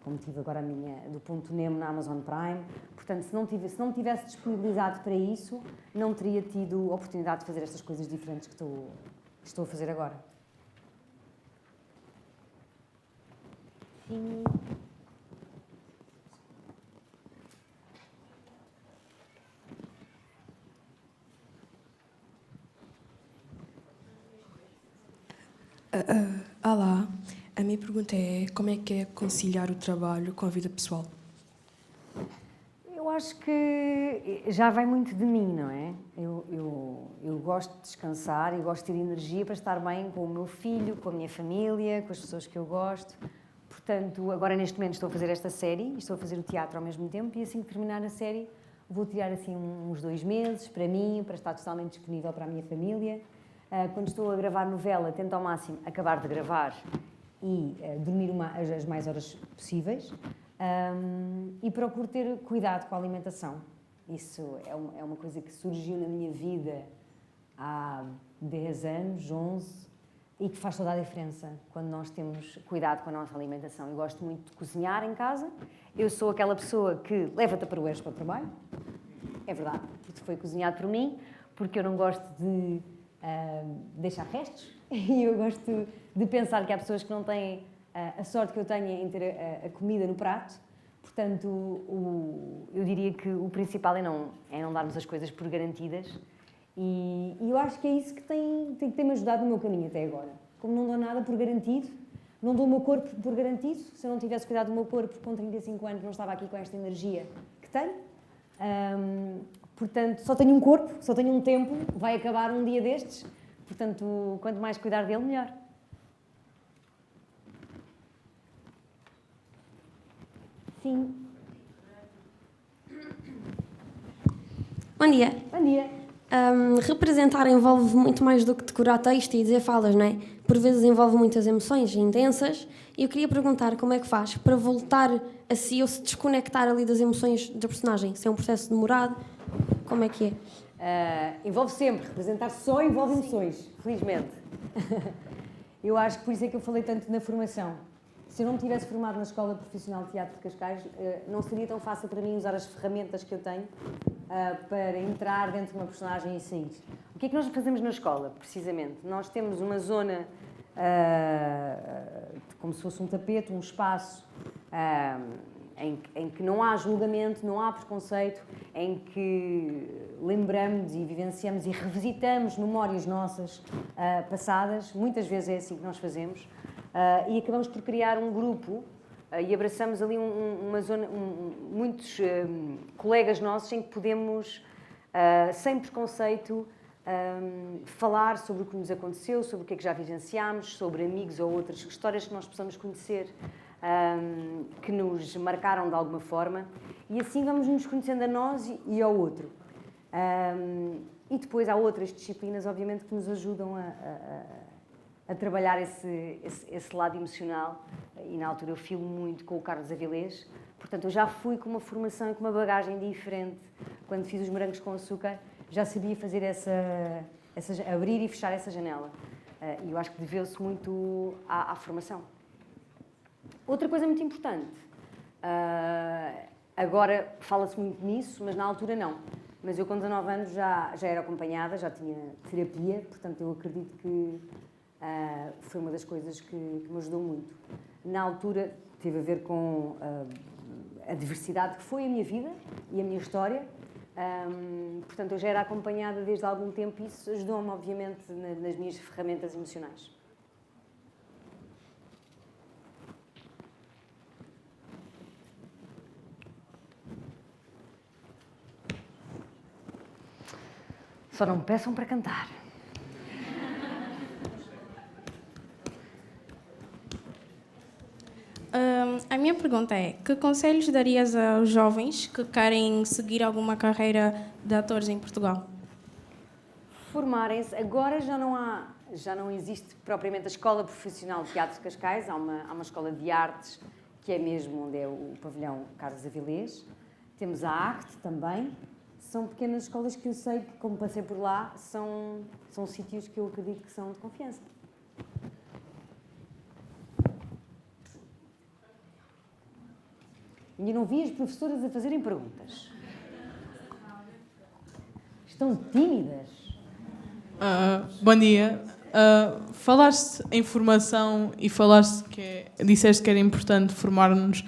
como tive agora a minha do Ponto Nemo na Amazon Prime. Portanto, se não me tivesse disponibilizado para isso, não teria tido a oportunidade de fazer estas coisas diferentes que estou a fazer agora. Sim. Olá, a minha pergunta é: como é que é conciliar o trabalho com a vida pessoal? Eu acho que já vai muito de mim, não é? Eu gosto de descansar e gosto de ter energia para estar bem com o meu filho, com a minha família, com as pessoas que eu gosto. Portanto, agora neste momento estou a fazer esta série e estou a fazer o teatro ao mesmo tempo, e assim que terminar a série vou tirar assim uns 2 meses para mim, para estar totalmente disponível para a minha família. Quando estou a gravar novela, tento ao máximo acabar de gravar e dormir as mais horas possíveis, e procuro ter cuidado com a alimentação. Isso é uma coisa que surgiu na minha vida há 10 anos, 11, e que faz toda a diferença quando nós temos cuidado com a nossa alimentação. Eu gosto muito de cozinhar em casa. Eu sou aquela pessoa que leva taparoeiros para o trabalho. É verdade, porque foi cozinhado por mim, porque eu não gosto de deixar restos, e eu gosto de pensar que há pessoas que não têm a sorte que eu tenho em ter a comida no prato. Portanto, eu diria que o principal é não darmos as coisas por garantidas, e eu acho que é isso que tem-me ajudado no meu caminho até agora. Como não dou nada por garantido, não dou o meu corpo por garantido. Se eu não tivesse cuidado do meu corpo com 35 anos, não estava aqui com esta energia que tenho. Portanto, só tenho um corpo, só tenho um tempo, vai acabar um dia destes. Portanto, quanto mais cuidar dele, melhor. Sim. Bom dia. Bom dia. Representar envolve muito mais do que decorar texto e dizer falas, não é? Por vezes envolve muitas emoções intensas e eu queria perguntar como é que faz para voltar a si ou se desconectar ali das emoções da personagem. Se é um processo demorado, como é que é? Envolve sempre. Representar só envolve emoções, felizmente. Eu acho que por isso é que eu falei tanto na formação. Se eu não me tivesse formado na Escola Profissional de Teatro de Cascais, não seria tão fácil para mim usar as ferramentas que eu tenho para entrar dentro de uma personagem e sair. O que é que nós fazemos na escola, precisamente? Nós temos uma zona, como se fosse um tapete, um espaço em que não há julgamento, não há preconceito, em que lembramos e vivenciamos e revisitamos memórias nossas passadas. Muitas vezes é assim que nós fazemos. E acabamos por criar um grupo e abraçamos ali uma zona, muitos colegas nossos em que podemos, sem preconceito, falar sobre o que nos aconteceu, sobre o que é que já vivenciámos, sobre amigos ou outras histórias que nós possamos conhecer, que nos marcaram de alguma forma, e assim vamos nos conhecendo a nós e ao outro. E depois há outras disciplinas, obviamente, que nos ajudam a trabalhar esse lado emocional, e na altura eu filo muito com o Carlos Avilés, portanto eu já fui com uma formação e com uma bagagem diferente. Quando fiz os morangos com açúcar, já sabia fazer abrir e fechar essa janela, e eu acho que deveu-se muito à formação. Outra coisa muito importante, agora fala-se muito nisso, mas na altura não. Mas eu com 19 anos já era acompanhada, já tinha terapia, portanto eu acredito que foi uma das coisas que me ajudou muito. Na altura teve a ver com a diversidade que foi a minha vida e a minha história, portanto eu já era acompanhada desde há algum tempo e isso ajudou-me obviamente nas minhas ferramentas emocionais. Só não me peçam para cantar. A minha pergunta é, que conselhos darias aos jovens que querem seguir alguma carreira de atores em Portugal? Formarem-se. Agora já não existe propriamente a Escola Profissional de Teatro de Cascais, há uma escola de artes que é mesmo onde é o pavilhão Carlos Avilés. Temos a ACT também. São pequenas escolas que eu sei que, como passei por lá, são sítios que eu acredito que são de confiança. Ainda não vi as professoras a fazerem perguntas. Estão tímidas. Bom dia. Falaste em formação e disseste que era importante formar-nos,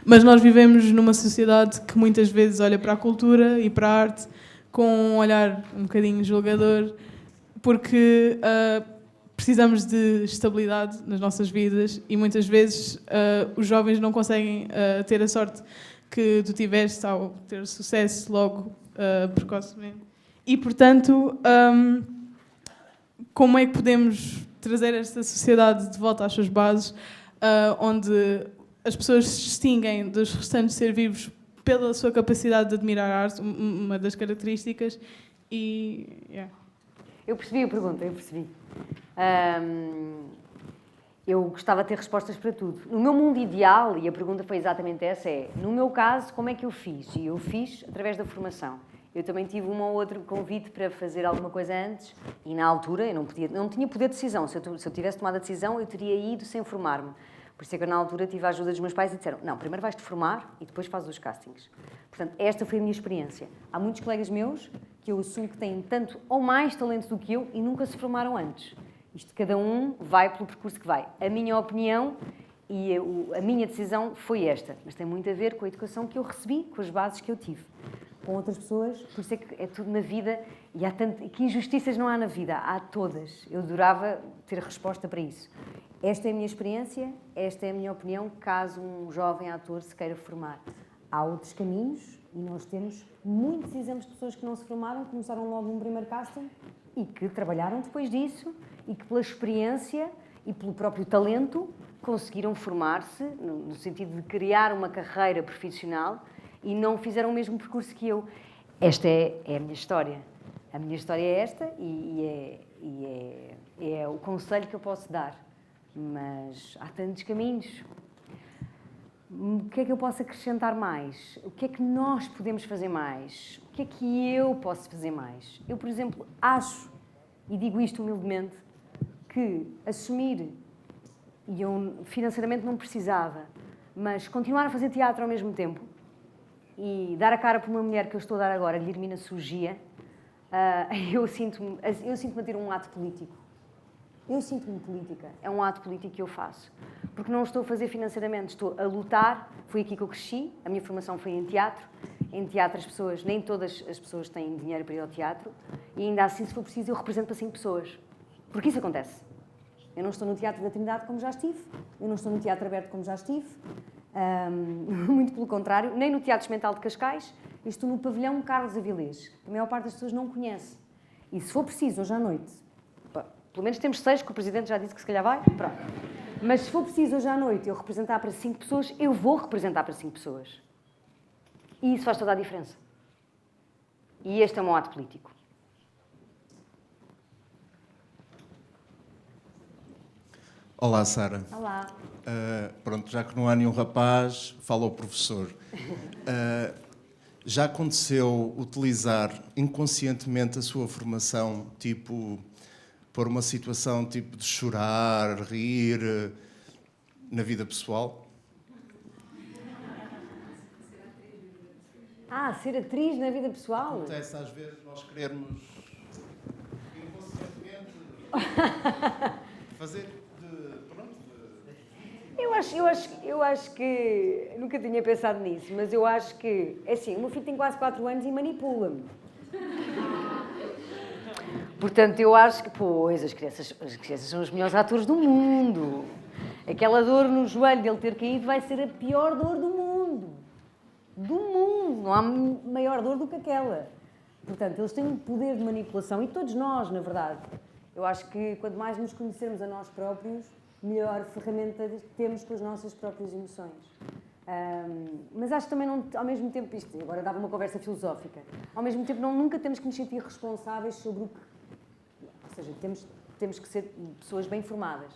mas nós vivemos numa sociedade que muitas vezes olha para a cultura e para a arte com um olhar um bocadinho julgador, porque precisamos de estabilidade nas nossas vidas e muitas vezes os jovens não conseguem ter a sorte que tu tiveste ao ter sucesso logo precocemente. E, portanto, como é que podemos trazer esta sociedade de volta às suas bases, onde as pessoas se distinguem dos restantes seres vivos pela sua capacidade de admirar a arte, uma das características, Eu percebi a pergunta, eu percebi. Eu gostava de ter respostas para tudo. No meu mundo ideal, e a pergunta foi exatamente essa, no meu caso, como é que eu fiz? E eu fiz através da formação. Eu também tive um ou outro convite para fazer alguma coisa antes e na altura eu não tinha poder de decisão. Se eu tivesse tomado a decisão, eu teria ido sem formar-me. Por isso é que eu na altura tive a ajuda dos meus pais e disseram, não, primeiro vais-te formar e depois fazes os castings. Portanto, esta foi a minha experiência. Há muitos colegas meus que eu assumo que têm tanto ou mais talento do que eu e nunca se formaram antes. Isto, cada um vai pelo percurso que vai. A minha opinião e a minha decisão foi esta, mas tem muito a ver com a educação que eu recebi, com as bases que eu tive. Com outras pessoas, por isso é que é tudo na vida e há que injustiças não há na vida, há todas. Eu adorava ter resposta para isso. Esta é a minha experiência, esta é a minha opinião, caso um jovem ator se queira formar. Há outros caminhos, E nós temos muitos exemplos de pessoas que não se formaram, começaram logo num primeiro casting e que trabalharam depois disso e que pela experiência e pelo próprio talento conseguiram formar-se no sentido de criar uma carreira profissional e não fizeram o mesmo percurso que eu. Esta é a minha história. A minha história é esta e é o conselho que eu posso dar. Mas há tantos caminhos. O que é que eu posso acrescentar mais? O que é que nós podemos fazer mais? O que é que eu posso fazer mais? Eu, por exemplo, acho, e digo isto humildemente, que assumir, e eu financeiramente não precisava, mas continuar a fazer teatro ao mesmo tempo e dar a cara por uma mulher que eu estou a dar agora, Guilhermina Surgia, eu sinto-me a ter um ato político. Eu sinto-me política. É um ato político que eu faço. Porque não estou a fazer financeiramente, estou a lutar. Foi aqui que eu cresci. A minha formação foi em teatro. Em teatro nem todas as pessoas têm dinheiro para ir ao teatro. E ainda assim, se for preciso, eu represento para 5 pessoas. Porque isso acontece. Eu não estou no Teatro da Trindade como já estive. Eu não estou no Teatro Aberto como já estive. Muito pelo contrário. Nem no Teatro Experimental de Cascais. Eu estou no Pavilhão Carlos Avilés. A maior parte das pessoas não conhece. E se for preciso, hoje à noite, pelo menos temos 6, que o Presidente já disse que se calhar vai. Pronto. Mas se for preciso hoje à noite eu representar para 5 pessoas, eu vou representar para 5 pessoas. E isso faz toda a diferença. E este é o meu ato político. Olá, Sara. Olá. Pronto, já que não há nenhum rapaz, fala o professor. Já aconteceu utilizar inconscientemente a sua formação, tipo, por uma situação tipo de chorar, rir, na vida pessoal? Ser atriz na vida pessoal? Acontece às vezes nós querermos inconscientemente fazer Eu acho que... Nunca tinha pensado nisso, mas eu acho que... É assim, o meu filho tem quase 4 anos e manipula-me. Portanto, eu acho que... Pois, as crianças são os melhores atores do mundo. Aquela dor no joelho dele ter caído vai ser a pior dor do mundo. Do mundo. Não há maior dor do que aquela. Portanto, eles têm um poder de manipulação. E todos nós, na verdade. Eu acho que quanto mais nos conhecermos a nós próprios, melhor ferramenta temos com as nossas próprias emoções. Mas acho que também, não, ao mesmo tempo, isto agora dava uma conversa filosófica, ao mesmo tempo nunca temos que nos sentir responsáveis sobre o que... Ou seja, temos que ser pessoas bem formadas.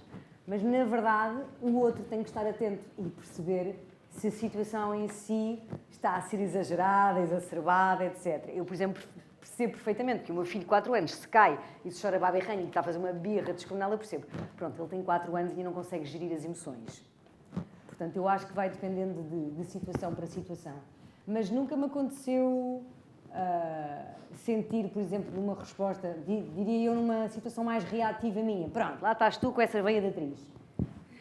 Mas, na verdade, o outro tem que estar atento e perceber se a situação em si está a ser exagerada, exacerbada, etc. Eu, por exemplo, percebo perfeitamente que o meu filho de 4 anos se cai e se chora baba e ranho e está a fazer uma birra descomunal, eu percebo. Pronto, ele tem 4 anos e não consegue gerir as emoções. Portanto, eu acho que vai dependendo de situação para situação. Mas nunca me aconteceu sentir, por exemplo, numa resposta, diria eu, numa situação mais reativa minha. Pronto, lá estás tu com essa veia de atriz.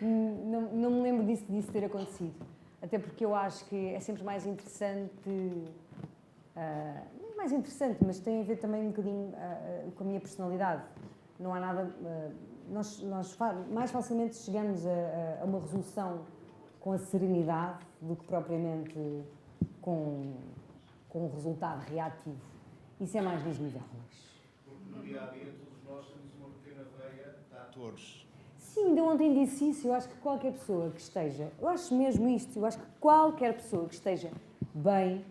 Não me lembro disso ter acontecido. Até porque eu acho que é sempre mais interessante... não mais interessante, mas tem a ver também um bocadinho com a minha personalidade. Não há nada... Nós mais facilmente chegamos a uma resolução com a serenidade do que propriamente com um resultado reativo. Isso é mais dos níveis. Porque no dia-a-dia todos nós temos uma pequena veia de atores. Sim, ainda ontem disse isso. Eu acho que qualquer pessoa que esteja... Eu acho mesmo isto. Eu acho que qualquer pessoa que esteja bem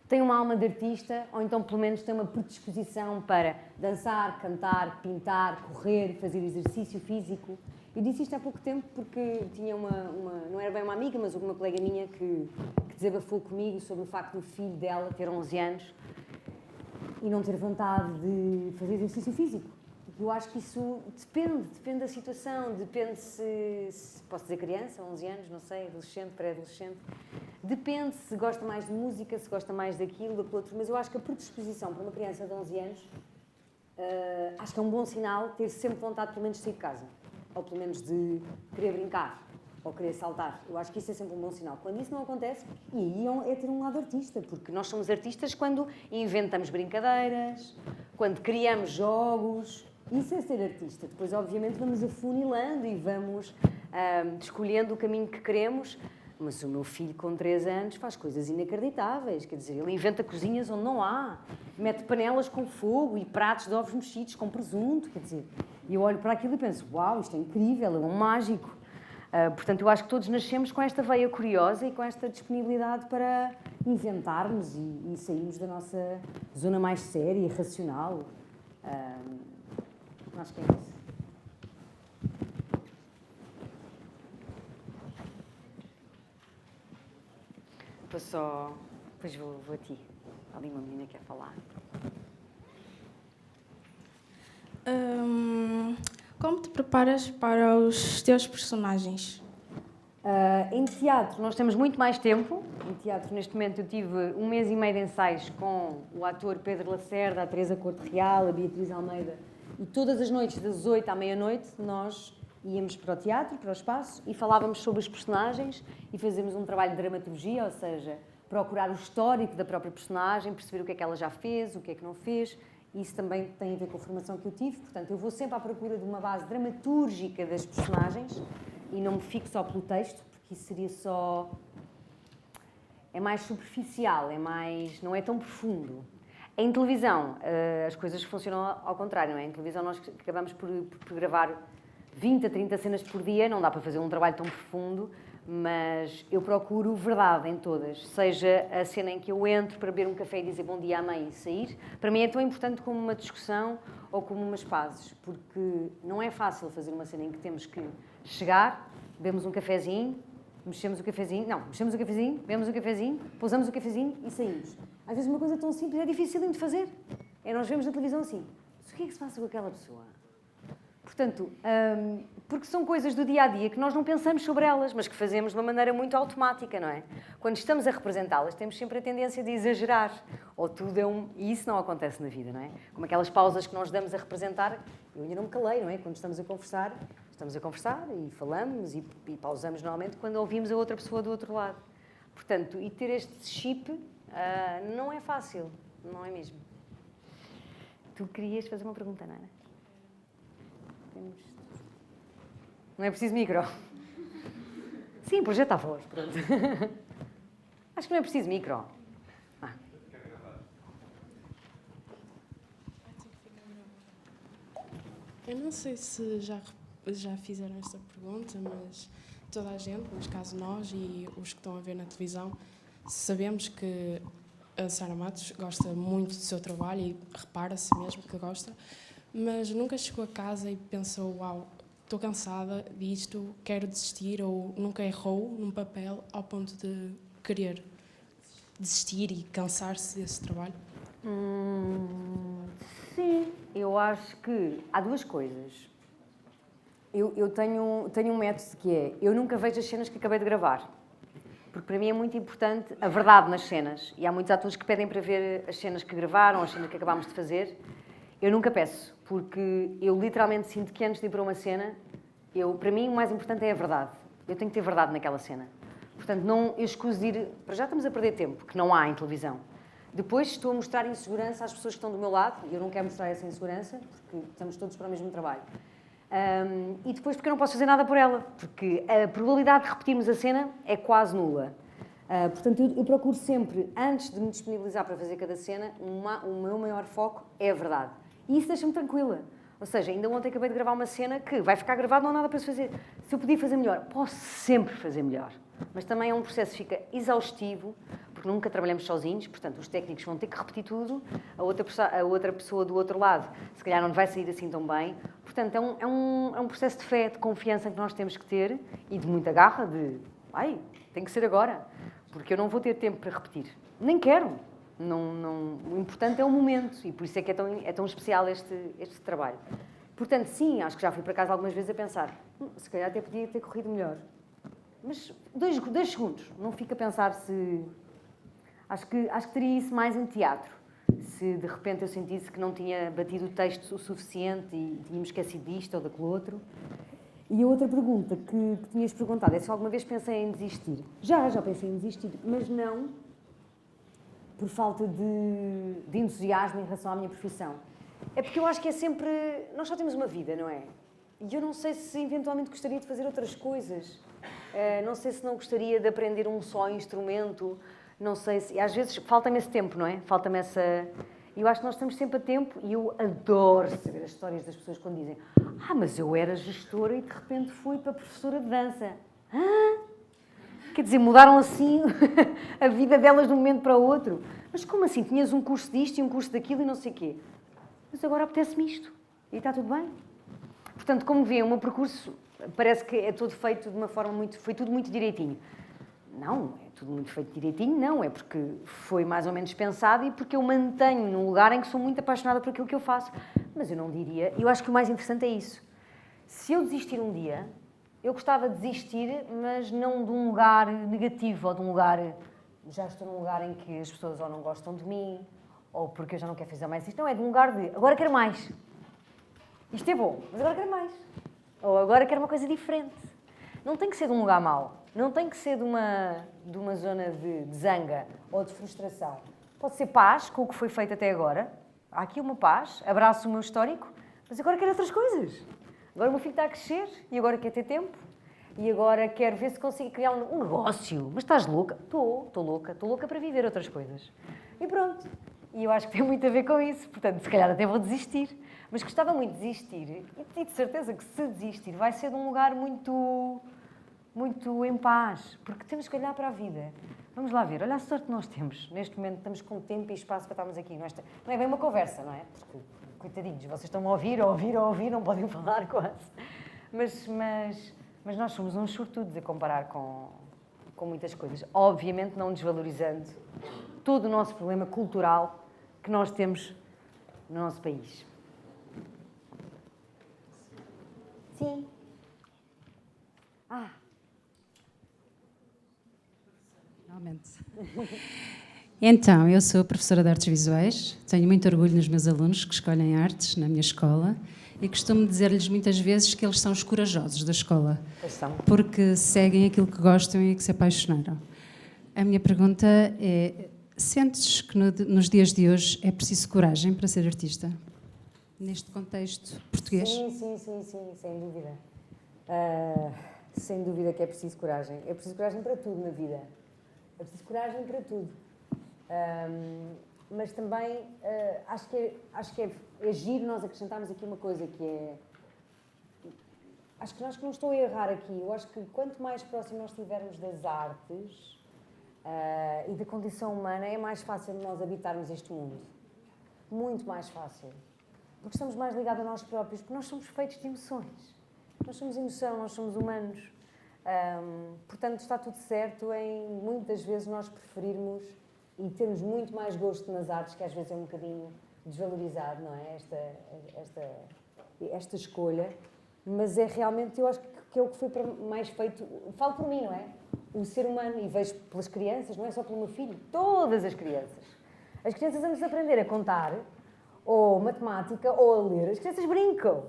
tem uma alma de artista, ou então pelo menos tem uma predisposição para dançar, cantar, pintar, correr, fazer exercício físico. Eu disse isto há pouco tempo porque tinha não era bem uma amiga, mas uma colega minha que desabafou comigo sobre o facto do filho dela ter 11 anos e não ter vontade de fazer exercício físico. Eu acho que isso depende da situação, depende se posso dizer criança, 11 anos, não sei, adolescente, pré-adolescente. Depende se gosta mais de música, se gosta mais daquilo, daquilo outro. Mas eu acho que a predisposição para uma criança de 11 anos, acho que é um bom sinal ter sempre vontade, pelo menos, de sair de casa. Ou pelo menos de querer brincar, ou querer saltar. Eu acho que isso é sempre um bom sinal. Quando isso não acontece, e aí é ter um lado artista, porque nós somos artistas quando inventamos brincadeiras, quando criamos jogos. Isso é ser artista. Depois, obviamente, vamos afunilando e vamos escolhendo o caminho que queremos, Mas o meu filho, com 3 anos, faz coisas inacreditáveis. Quer dizer, ele inventa cozinhas onde não há. Mete panelas com fogo e pratos de ovos mexidos com presunto. Quer dizer, e eu olho para aquilo e penso, uau, isto é incrível, é um mágico. Portanto, eu acho que todos nascemos com esta veia curiosa e com esta disponibilidade para inventarmos e sairmos da nossa zona mais séria e racional. Acho que é isso. Depois vou a ti. Há ali uma menina que quer falar. Como te preparas para os teus personagens? Em teatro nós temos muito mais tempo. Em teatro, neste momento, eu tive 1 mês e meio de ensaios com o ator Pedro Lacerda, a Teresa Corte Real, a Beatriz Almeida. E todas as noites, das 8 à meia-noite, nós íamos para o teatro, para o espaço, e falávamos sobre os personagens e fazíamos um trabalho de dramaturgia, ou seja, procurar o histórico da própria personagem, perceber o que é que ela já fez, o que é que não fez. Isso também tem a ver com a formação que eu tive. Portanto, eu vou sempre à procura de uma base dramatúrgica das personagens e não me fico só pelo texto, porque isso seria só... é mais superficial, não é tão profundo. Em televisão, as coisas funcionam ao contrário, não é? Em televisão nós acabamos por gravar 20 a 30 cenas por dia, não dá para fazer um trabalho tão profundo, mas eu procuro verdade em todas. Seja a cena em que eu entro para beber um café e dizer bom dia à mãe e sair, para mim é tão importante como uma discussão ou como umas pazes, porque não é fácil fazer uma cena em que temos que chegar, bebemos um cafezinho, mexemos o cafezinho, bebemos o cafezinho, pousamos o cafezinho e saímos. Às vezes uma coisa tão simples é difícil de fazer. Nós vemos na televisão assim, mas o que é que se passa com aquela pessoa? Portanto, porque são coisas do dia-a-dia que nós não pensamos sobre elas, mas que fazemos de uma maneira muito automática, não é? Quando estamos a representá-las, temos sempre a tendência de exagerar. Ou tudo é E isso não acontece na vida, não é? Como aquelas pausas que nós damos a representar. Eu ainda não me calei, não é? Quando estamos a conversar e falamos e pausamos normalmente quando ouvimos a outra pessoa do outro lado. Portanto, e ter este chip não é fácil, não é mesmo? Tu querias fazer uma pergunta, não é? Não é preciso micro? Sim, projeta a voz, pronto. Acho que não é preciso micro. Eu não sei se já fizeram esta pergunta, mas toda a gente, neste caso nós e os que estão a ver na televisão, sabemos que a Sara Matos gosta muito do seu trabalho e repara-se mesmo que gosta, mas nunca chegou a casa e pensou, uau, estou cansada disto, quero desistir, ou nunca errou num papel ao ponto de querer desistir e cansar-se desse trabalho? Sim, eu acho que há duas coisas. Eu tenho um método que é, eu nunca vejo as cenas que acabei de gravar, porque para mim é muito importante a verdade nas cenas, e há muitos atores que pedem para ver as cenas que gravaram, as cenas que acabámos de fazer. Eu nunca peço, porque eu literalmente sinto que antes de ir para uma cena, para mim o mais importante é a verdade. Eu tenho que ter verdade naquela cena. Portanto, eu escuso de ir... Para já estamos a perder tempo, que não há em televisão. Depois estou a mostrar insegurança às pessoas que estão do meu lado, e eu não quero mostrar essa insegurança, porque estamos todos para o mesmo trabalho. E depois porque eu não posso fazer nada por ela, porque a probabilidade de repetirmos a cena é quase nula. Portanto, eu procuro sempre, antes de me disponibilizar para fazer cada cena, o meu maior foco é a verdade. E isso deixa-me tranquila. Ou seja, ainda ontem acabei de gravar uma cena que vai ficar gravada, não há nada para se fazer. Se eu podia fazer melhor, posso sempre fazer melhor. Mas também é um processo que fica exaustivo, porque nunca trabalhamos sozinhos, portanto, os técnicos vão ter que repetir tudo, a outra pessoa do outro lado, se calhar não vai sair assim tão bem. Portanto, é um processo de fé, de confiança que nós temos que ter e de muita garra, tem que ser agora, porque eu não vou ter tempo para repetir. Nem quero. O importante é o momento, e por isso é que é tão especial este trabalho. Portanto, sim, acho que já fui para casa algumas vezes a pensar, se calhar até podia ter corrido melhor. Mas 2 segundos, não fico a pensar se... Acho que teria isso mais em teatro. Se de repente eu sentisse que não tinha batido o texto o suficiente e tínhamos esquecido disto ou daquele outro. E a outra pergunta que tinhas perguntado é se alguma vez pensei em desistir. Já pensei em desistir, mas não por falta de entusiasmo em relação à minha profissão. É porque eu acho que é sempre... Nós só temos uma vida, não é? E eu não sei se eventualmente gostaria de fazer outras coisas. Não sei se não gostaria de aprender um só instrumento. Não sei se... Às vezes falta-me esse tempo, não é? Falta-me essa... Eu acho que nós estamos sempre a tempo e eu adoro saber as histórias das pessoas quando dizem mas eu era gestora e de repente fui para professora de dança. Quer dizer, mudaram assim a vida delas de um momento para o outro. Mas como assim? Tinhas um curso disto e um curso daquilo e não sei o quê. Mas agora apetece-me isto. E está tudo bem. Portanto, como vê, o meu percurso parece que é todo feito de uma forma muito... Foi tudo muito direitinho. Não, é tudo muito feito direitinho, não. É porque foi mais ou menos pensado e porque eu mantenho num lugar em que sou muito apaixonada por aquilo que eu faço. Mas eu não diria... Eu acho que o mais interessante é isso. Se eu desistir um dia, eu gostava de desistir, mas não de um lugar negativo ou de um lugar... Já estou num lugar em que as pessoas ou não gostam de mim, ou porque eu já não quero fazer mais isto. Não, é de um lugar de... Agora quero mais. Isto é bom, mas agora quero mais. Ou agora quero uma coisa diferente. Não tem que ser de um lugar mau. Não tem que ser de uma zona de zanga ou de frustração. Pode ser paz com o que foi feito até agora. Há aqui uma paz, abraço o meu histórico, mas agora quero outras coisas. Agora o meu filho está a crescer e agora quer ter tempo. E agora quero ver se consigo criar um negócio. Mas estás louca? Estou louca para viver outras coisas. E pronto. E eu acho que tem muito a ver com isso. Portanto, se calhar até vou desistir. Mas gostava muito de desistir. E de certeza que se desistir vai ser de um lugar muito em paz. Porque temos que olhar para a vida. Vamos lá ver. Olha a sorte que nós temos. Neste momento estamos com tempo e espaço para estarmos aqui. Não é bem uma conversa, não é? Porque, coitadinhos, vocês estão a ouvir, não podem falar quase. Mas nós somos uns sortudos a comparar com muitas coisas. Obviamente não desvalorizando todo o nosso problema cultural que nós temos no nosso país. Sim. Finalmente. Então, eu sou professora de artes visuais, tenho muito orgulho nos meus alunos que escolhem artes na minha escola e costumo dizer-lhes muitas vezes que eles são os corajosos da escola, porque seguem aquilo que gostam e que se apaixonaram. A minha pergunta é, sentes que nos dias de hoje é preciso coragem para ser artista? Neste contexto português? Sim, sem dúvida. Sem dúvida que é preciso coragem. É preciso coragem para tudo na vida. É preciso coragem para tudo. Mas também acho que é giro nós acrescentarmos aqui uma coisa que é... Acho que não estou a errar aqui. Eu acho que quanto mais próximo nós estivermos das artes e da condição humana, é mais fácil nós habitarmos este mundo. Muito mais fácil. Porque estamos mais ligados a nós próprios, porque nós somos feitos de emoções. Nós somos emoção, nós somos humanos. Portanto, está tudo certo em muitas vezes nós preferirmos e termos muito mais gosto nas artes, que às vezes é um bocadinho desvalorizado, não é? Esta escolha. Mas é realmente, eu acho que é o que foi mais feito. Falo por mim, não é? O ser humano, e vejo pelas crianças, não é só pelo meu filho, todas as crianças. As crianças, antes de aprender a contar, ou matemática, ou a ler, as crianças brincam.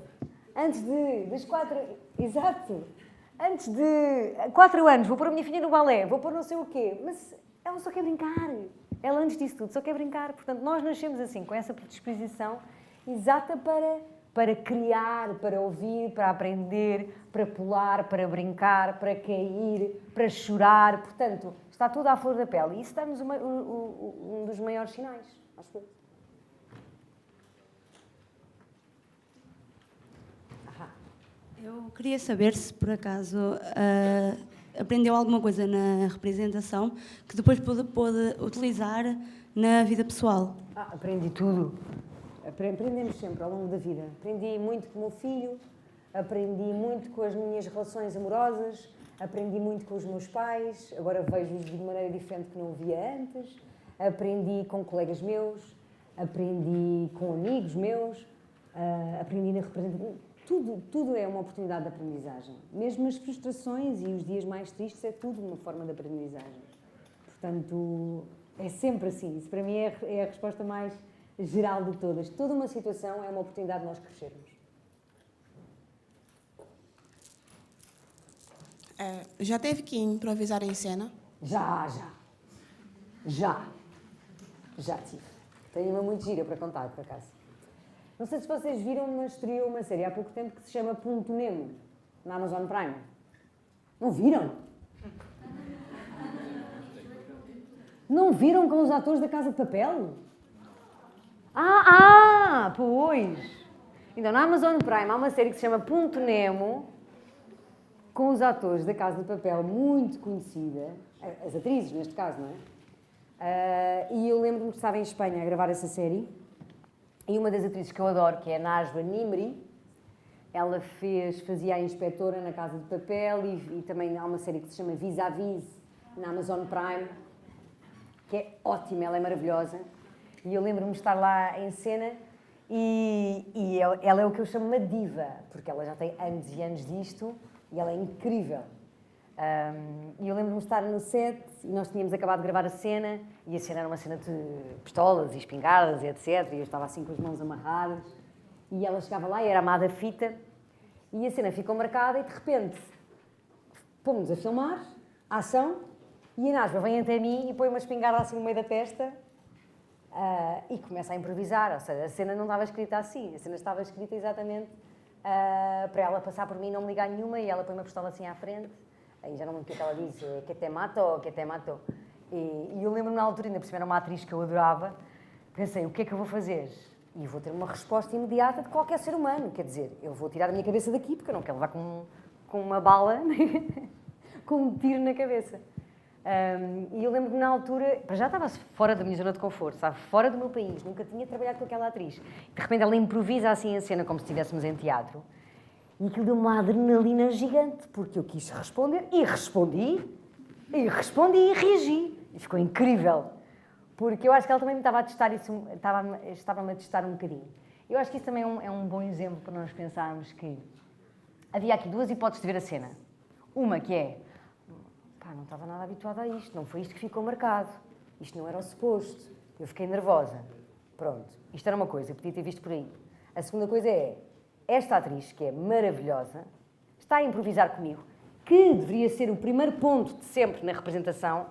Antes dos 4... Exato. Antes de 4 anos, vou pôr a minha filha no balé, vou pôr não sei o quê. Mas ela só quer brincar. Ela, antes disso tudo, só quer brincar. Portanto, nós nascemos assim, com essa predisposição exata para criar, para ouvir, para aprender, para pular, para brincar, para cair, para chorar. Portanto, está tudo à flor da pele. E isso dá-nos um dos maiores sinais, acho eu. Eu queria saber se, por acaso, aprendeu alguma coisa na representação que depois pôde utilizar na vida pessoal. Aprendi tudo. Aprendemos sempre ao longo da vida. Aprendi muito com o meu filho, aprendi muito com as minhas relações amorosas, aprendi muito com os meus pais, agora vejo-os de maneira diferente que não o via antes, aprendi com colegas meus, aprendi com amigos meus, aprendi na representação. Tudo é uma oportunidade de aprendizagem. Mesmo as frustrações e os dias mais tristes é tudo uma forma de aprendizagem. Portanto, é sempre assim. Isso para mim é a resposta mais geral de todas. Toda uma situação é uma oportunidade de nós crescermos. Já teve que improvisar em cena? Já tive. Tenho uma muito gira para contar, por acaso. Não sei se vocês viram, mas estreou uma série há pouco tempo que se chama Ponto Nemo, na Amazon Prime. Não viram? Não viram com os atores da Casa de Papel? Pois! Então, na Amazon Prime há uma série que se chama Ponto Nemo, com os atores da Casa de Papel muito conhecida, as atrizes neste caso, não é? E eu lembro-me de estar em Espanha a gravar essa série, e uma das atrizes que eu adoro, que é a Najwa Nimri, ela fazia a inspetora na Casa de Papel e também há uma série que se chama Vis-a-Vis na Amazon Prime, que é ótima, ela é maravilhosa. E eu lembro-me de estar lá em cena e ela é o que eu chamo uma diva, porque ela já tem anos e anos disto e ela é incrível. E eu lembro-me de estar no set e nós tínhamos acabado de gravar a cena e a cena era uma cena de pistolas e espingardas e etc. E eu estava assim com as mãos amarradas e ela chegava lá e era amada fita e a cena ficou marcada e de repente pomos-nos a filmar, a ação, e a Najwa vem até mim e põe uma espingarda assim no meio da testa e começa a improvisar. Ou seja, a cena não estava escrita assim, a cena estava escrita exatamente para ela passar por mim e não me ligar nenhuma, e ela põe uma pistola assim à frente. Aí já não me lembro o que ela diz, que te mato, que te mato. E eu lembro-me na altura, ainda por cima era uma atriz que eu adorava, pensei, o que é que eu vou fazer? E vou ter uma resposta imediata de qualquer ser humano, quer dizer, eu vou tirar a minha cabeça daqui, porque eu não quero levar com uma bala, com um tiro na cabeça. E eu lembro-me na altura, para já estava fora da minha zona de conforto, estava fora do meu país, nunca tinha trabalhado com aquela atriz. De repente ela improvisa assim a cena como se estivéssemos em teatro. E aquilo deu uma adrenalina gigante, porque eu quis responder, e respondi, e reagi. E ficou incrível, porque eu acho que ela também me estava a testar isso, estava-me a testar um bocadinho. Eu acho que isso também é um bom exemplo para nós pensarmos que havia aqui duas hipóteses de ver a cena. Uma que é, não estava nada habituada a isto, não foi isto que ficou marcado, isto não era o suposto, eu fiquei nervosa. Pronto, isto era uma coisa, eu podia ter visto por aí. A segunda coisa é, esta atriz, que é maravilhosa, está a improvisar comigo, que deveria ser o primeiro ponto de sempre na representação,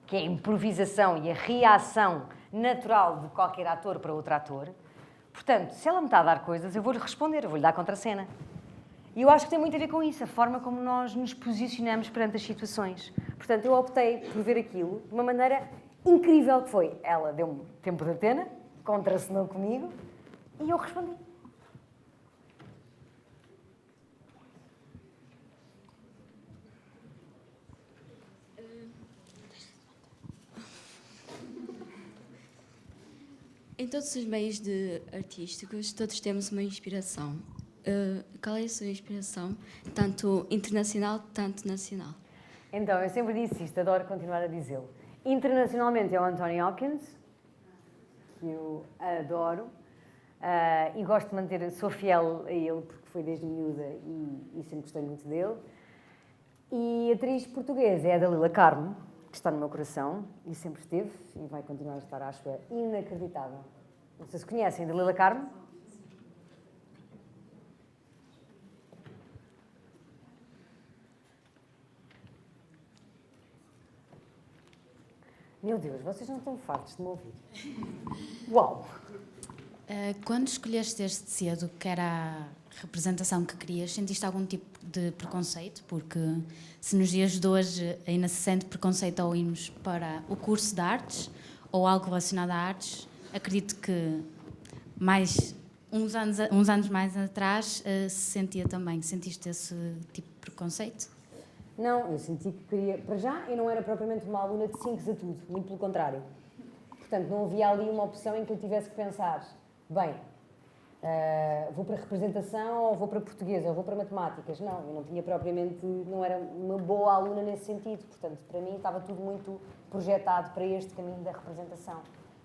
que é a improvisação e a reação natural de qualquer ator para outro ator. Portanto, se ela me está a dar coisas, eu vou-lhe responder, eu vou-lhe dar contra-cena. E eu acho que tem muito a ver com isso, a forma como nós nos posicionamos perante as situações. Portanto, eu optei por ver aquilo de uma maneira incrível que foi. Ela deu-me tempo de antena, contracenou comigo e eu respondi. Em todos os meios artísticos, todos temos uma inspiração. Qual é a sua inspiração, tanto internacional, tanto nacional? Então, eu sempre disse isto, adoro continuar a dizê-lo. Internacionalmente é o Anthony Hopkins, que eu adoro, e gosto de manter, sou fiel a ele, porque foi desde miúda e sempre gostei muito dele. E a atriz portuguesa é a Dalila Carmo, que está no meu coração, e sempre esteve, e vai continuar a estar, acho que é inacreditável. Não sei se conhecem a Dalila Carmo. Meu Deus, vocês não estão fartos de me ouvir. Uau! Quando escolheste desde cedo que era a representação que querias, sentiste algum tipo de preconceito? Porque se nos dias de hoje ainda se sente preconceito ao irmos para o curso de artes ou algo relacionado a artes, acredito que uns anos mais atrás se sentia também. Sentiste esse tipo de preconceito? Não, eu senti que queria... Para já, eu não era propriamente uma aluna de 5 a tudo, muito pelo contrário. Portanto, não havia ali uma opção em que eu tivesse que pensar, bem, vou para representação ou vou para português ou vou para matemáticas. Não, eu não tinha propriamente... Não era uma boa aluna nesse sentido. Portanto, para mim estava tudo muito projetado para este caminho da representação.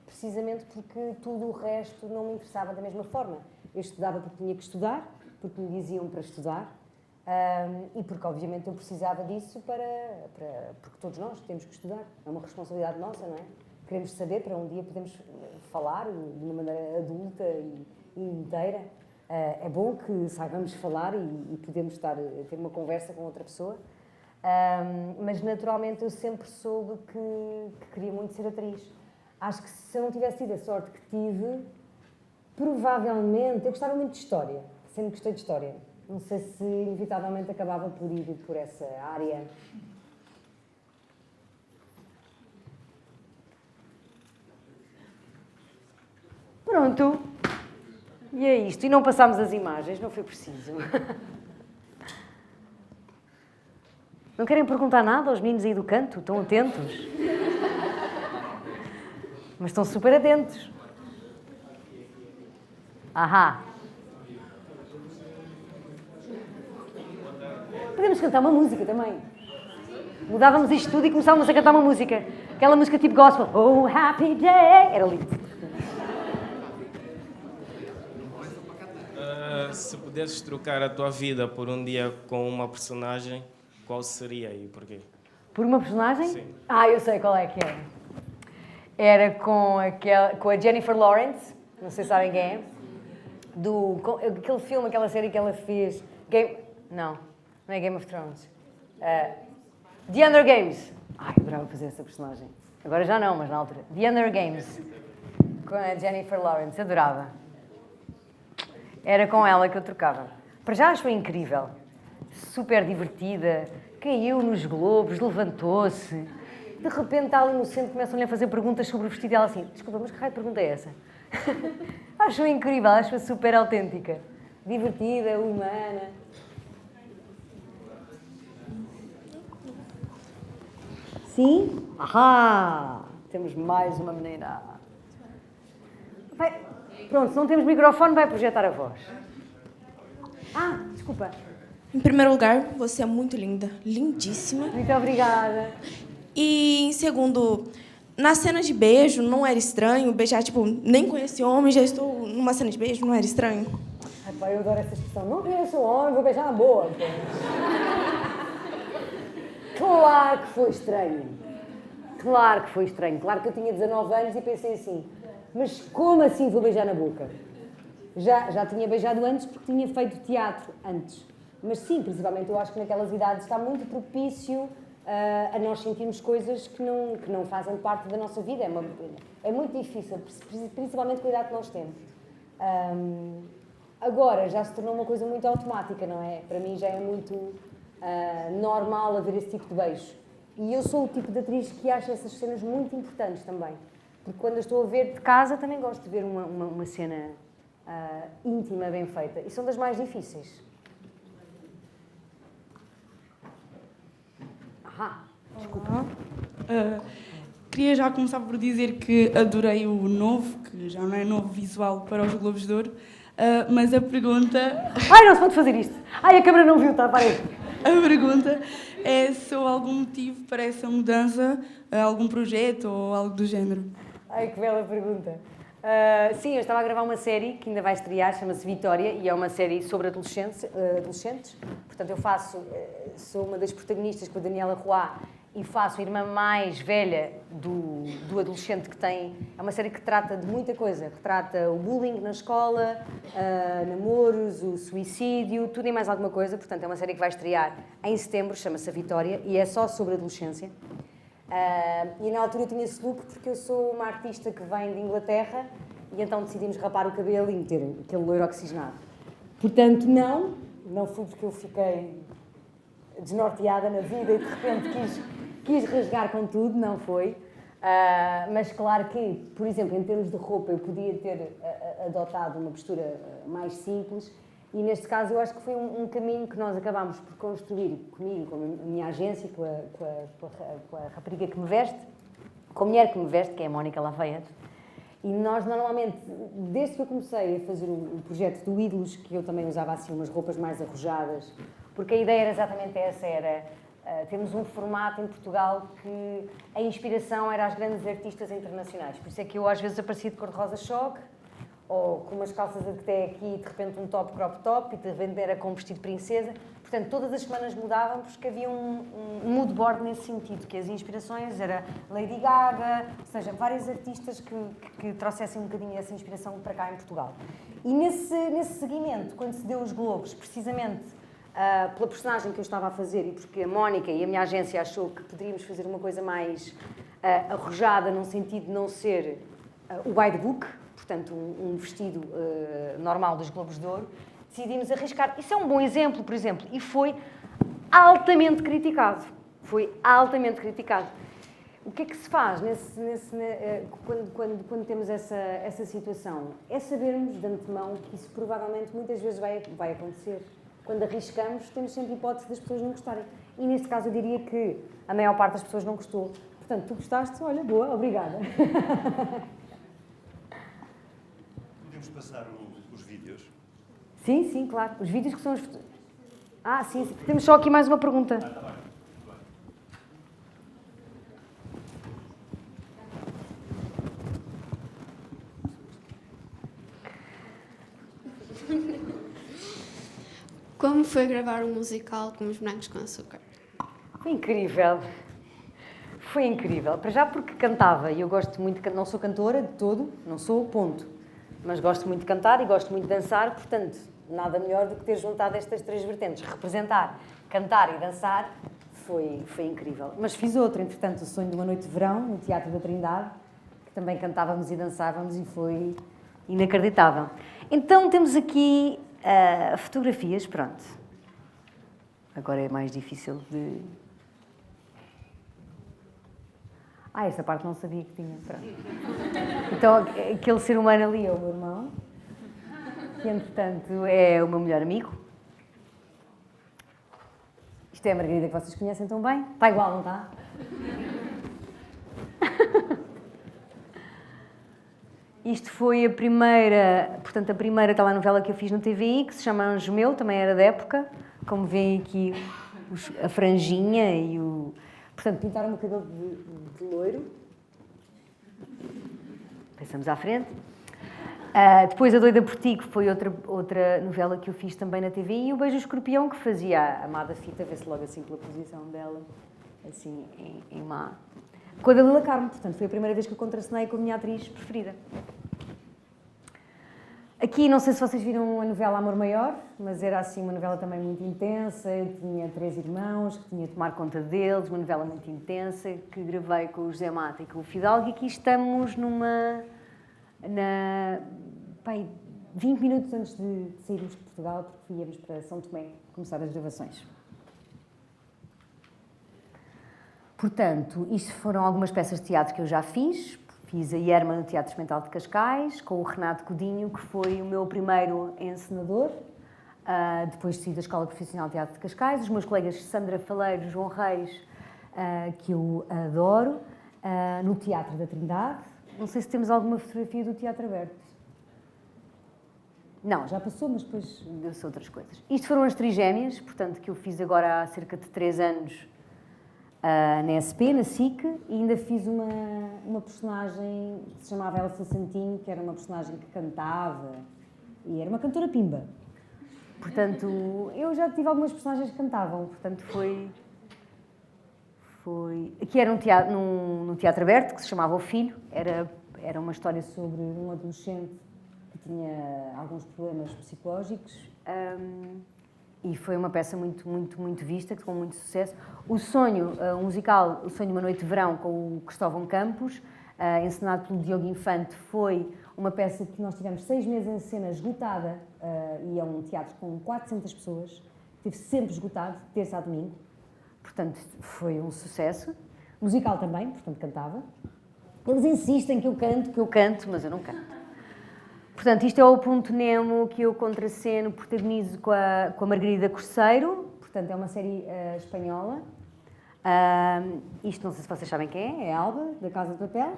Precisamente porque tudo o resto não me interessava da mesma forma. Eu estudava porque tinha que estudar, porque me diziam para estudar, e porque, obviamente, eu precisava disso porque todos nós temos que estudar. É uma responsabilidade nossa, não é? Queremos saber para um dia podemos falar de uma maneira adulta e inteira. É bom que saibamos falar e podemos ter uma conversa com outra pessoa. Mas, naturalmente, eu sempre soube que queria muito ser atriz. Acho que se eu não tivesse tido a sorte que tive, Provavelmente, eu gostava muito de história, sempre gostei de história. Não sei se inevitavelmente acabava por ir por essa área. Pronto. E é isto. E não passámos as imagens, não foi preciso. Não querem perguntar nada aos meninos aí do canto? Estão atentos? Mas estão super atentos. Ahá. Podemos cantar uma música também. Mudávamos isto tudo e começávamos a cantar uma música. Aquela música tipo gospel. Oh, happy day. Era lindo. Se pudesses trocar a tua vida por um dia com uma personagem, qual seria e porquê? Por uma personagem? Sim. Eu sei qual é que é. Era com a Jennifer Lawrence, não sei se sabem quem é, aquele filme, aquela série que ela fez, não é Game of Thrones, The Hunger Games. Eu adorava fazer essa personagem. Agora já não, mas na altura. The Hunger Games, com a Jennifer Lawrence, adorava. Era com ela que eu trocava. Para já acho incrível, super divertida, caiu nos globos, levantou-se, de repente está ali no centro, começam-lhe a fazer perguntas sobre o vestido e ela assim, desculpa, mas que raio de pergunta é essa? Acho incrível, acho-a super autêntica, divertida, humana. Sim? Ahá! Temos mais uma menina. Pronto, se não temos microfone, vai projetar a voz. Desculpa. Em primeiro lugar, você é muito linda, lindíssima. Muito obrigada. E em segundo, na cena de beijo, não era estranho beijar, tipo, nem conheci homem, já estou numa cena de beijo, não era estranho? Eu adoro essa expressão. Não conheço o homem, vou beijar na boa. Claro que foi estranho. Claro que foi estranho. Claro que eu tinha 19 anos e pensei assim, mas como assim vou beijar na boca? Já tinha beijado antes porque tinha feito teatro antes. Mas sim, principalmente eu acho que naquelas idades está muito propício a nós sentirmos coisas que não fazem parte da nossa vida. É muito difícil, principalmente com a idade que nós temos. Agora já se tornou uma coisa muito automática, não é? Para mim já é muito normal haver esse tipo de beijo. E eu sou o tipo de atriz que acha essas cenas muito importantes também. Porque quando eu estou a ver de casa também gosto de ver uma cena íntima, bem feita. E são das mais difíceis. Desculpa. Queria já começar por dizer que adorei o novo, que já não é novo visual para os Globos de Ouro, mas a pergunta... Não se pode fazer isto! A câmera não viu, parei! A pergunta é se houve algum motivo para essa mudança, algum projeto ou algo do género. Que bela pergunta! Sim, eu estava a gravar uma série que ainda vai estrear, chama-se Vitória, e é uma série sobre adolescentes. Portanto, sou uma das protagonistas com a Daniela Roy e faço a irmã mais velha do adolescente que tem. É uma série que trata de muita coisa. Retrata o bullying na escola, namoros, o suicídio, tudo e mais alguma coisa. Portanto, é uma série que vai estrear em setembro, chama-se A Vitória, e é só sobre adolescência. E na altura eu tinha esse look porque eu sou uma artista que vem de Inglaterra e então decidimos rapar o cabelo e meter aquele loiro oxigenado. Portanto, não fui porque eu fiquei desnorteada na vida e de repente quis rasgar com tudo, não foi. Mas claro que, por exemplo, em termos de roupa eu podia ter adotado uma postura mais simples e neste caso eu acho que foi um caminho que nós acabámos por construir comigo, com a minha agência, com a rapariga que me veste, com a mulher que me veste, que é a Mónica Lafayette. E nós normalmente, desde que eu comecei a fazer o projeto do Ídolos, que eu também usava assim umas roupas mais arrojadas, porque a ideia era exatamente essa, temos um formato em Portugal que a inspiração era as grandes artistas internacionais. Por isso é que eu às vezes aparecia de cor-de-rosa choque, ou com umas calças até aqui e de repente um top crop top e de repente era com um vestido de princesa. Portanto, todas as semanas mudavam porque havia um mood board nesse sentido, que as inspirações era Lady Gaga, ou seja, vários artistas que trouxessem um bocadinho essa inspiração para cá em Portugal. E nesse seguimento, quando se deu os Globos, precisamente pela personagem que eu estava a fazer e porque a Mónica e a minha agência achou que poderíamos fazer uma coisa mais arrojada, num sentido de não ser o by the book, portanto, um vestido normal dos Globos de Ouro, decidimos arriscar. Isso é um bom exemplo, por exemplo, e foi altamente criticado. Foi altamente criticado. O que é que se faz quando temos essa situação? É sabermos de antemão que isso provavelmente muitas vezes vai acontecer. Quando arriscamos, temos sempre a hipótese das pessoas não gostarem. E neste caso eu diria que a maior parte das pessoas não gostou. Portanto, tu gostaste? Olha, boa, obrigada. Podemos passar os vídeos? Sim, sim, claro. Os vídeos que são os... Ah, sim, sim. Temos só aqui mais uma pergunta. Tá bem. Como foi gravar um musical com os Morangos com Açúcar? Foi incrível. Foi incrível. Para já porque cantava, e eu gosto muito de cantar. Não sou cantora de todo, não sou, ponto. Mas gosto muito de cantar e gosto muito de dançar, portanto, nada melhor do que ter juntado estas três vertentes. Representar, cantar e dançar foi incrível. Mas fiz outro, entretanto, O Sonho de uma Noite de Verão, no Teatro da Trindade, que também cantávamos e dançávamos e foi inacreditável. Então temos aqui fotografias, pronto. Agora é mais difícil de... esta parte não sabia que tinha, pronto. Então, aquele ser humano ali é o meu irmão, que entretanto é o meu melhor amigo. Isto é a Margarida que vocês conhecem tão bem. Está igual, não está? Isto foi a primeira telenovela que eu fiz no TVI, que se chama Anjo Meu, também era da época. Como veem aqui, a franjinha e o... Portanto, pintaram-me o cabelo de loiro. Passamos à frente. Depois A Doida por Ti, que foi outra novela que eu fiz também na TVI, e o Beijo Escorpião, que fazia a amada Fita, vê-se logo assim pela posição dela, assim, em má. Com a Dalila Carmo, portanto, foi a primeira vez que eu contracenei com a minha atriz preferida. Aqui, não sei se vocês viram a novela Amor Maior, mas era assim uma novela também muito intensa. Eu tinha 3 irmãos, que tinha de tomar conta deles, uma novela muito intensa, que gravei com o José Mata e com o Fidalgo, e aqui estamos 20 minutos antes de sairmos de Portugal, porque íamos para São Tomé começar as gravações. Portanto, isto foram algumas peças de teatro que eu já fiz. Fiz a Yerma no Teatro Experimental de Cascais, com o Renato Godinho, que foi o meu primeiro encenador, depois de sair da Escola Profissional de Teatro de Cascais. Os meus colegas Sandra Faleiro, João Reis, que eu adoro, no Teatro da Trindade. Não sei se temos alguma fotografia do Teatro Aberto. Não, já passou, mas depois deu-se outras coisas. Isto foram as Trigémeas, portanto, que eu fiz agora há cerca de 3 anos, na SP, na SIC, e ainda fiz uma personagem que se chamava Elsa Santinho, que era uma personagem que cantava, e era uma cantora pimba. Portanto, eu já tive algumas personagens que cantavam, portanto foi... Aqui era no Teatro Aberto, que se chamava O Filho, era uma história sobre um adolescente que tinha alguns problemas psicológicos, e foi uma peça muito, muito, muito vista, com muito sucesso. O Sonho, o musical O Sonho de uma Noite de Verão, com o Cristóvão Campos, encenado pelo Diogo Infante, foi uma peça que nós tivemos 6 meses em cena, esgotada, e é um teatro com 400 pessoas, esteve sempre esgotado, de terça a domingo, portanto foi um sucesso. Musical também, portanto cantava. Eles insistem que eu canto, mas eu não canto. Portanto, isto é o Ponto Nemo, que eu contraceno, protagonizo com a Margarida Corceiro. Portanto, é uma série espanhola. Isto não sei se vocês sabem quem é a Alba, da Casa de Papel.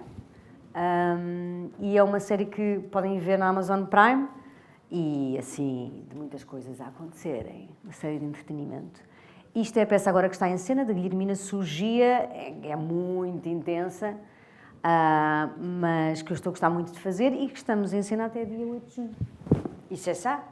E é uma série que podem ver na Amazon Prime. E, assim, de muitas coisas a acontecerem. Uma série de entretenimento. Isto é a peça agora que está em cena, da Guilhermina Surgia. É muito intensa. Mas que eu estou a gostar muito de fazer e que estamos em cena até dia 8 de junho. Isso é ça?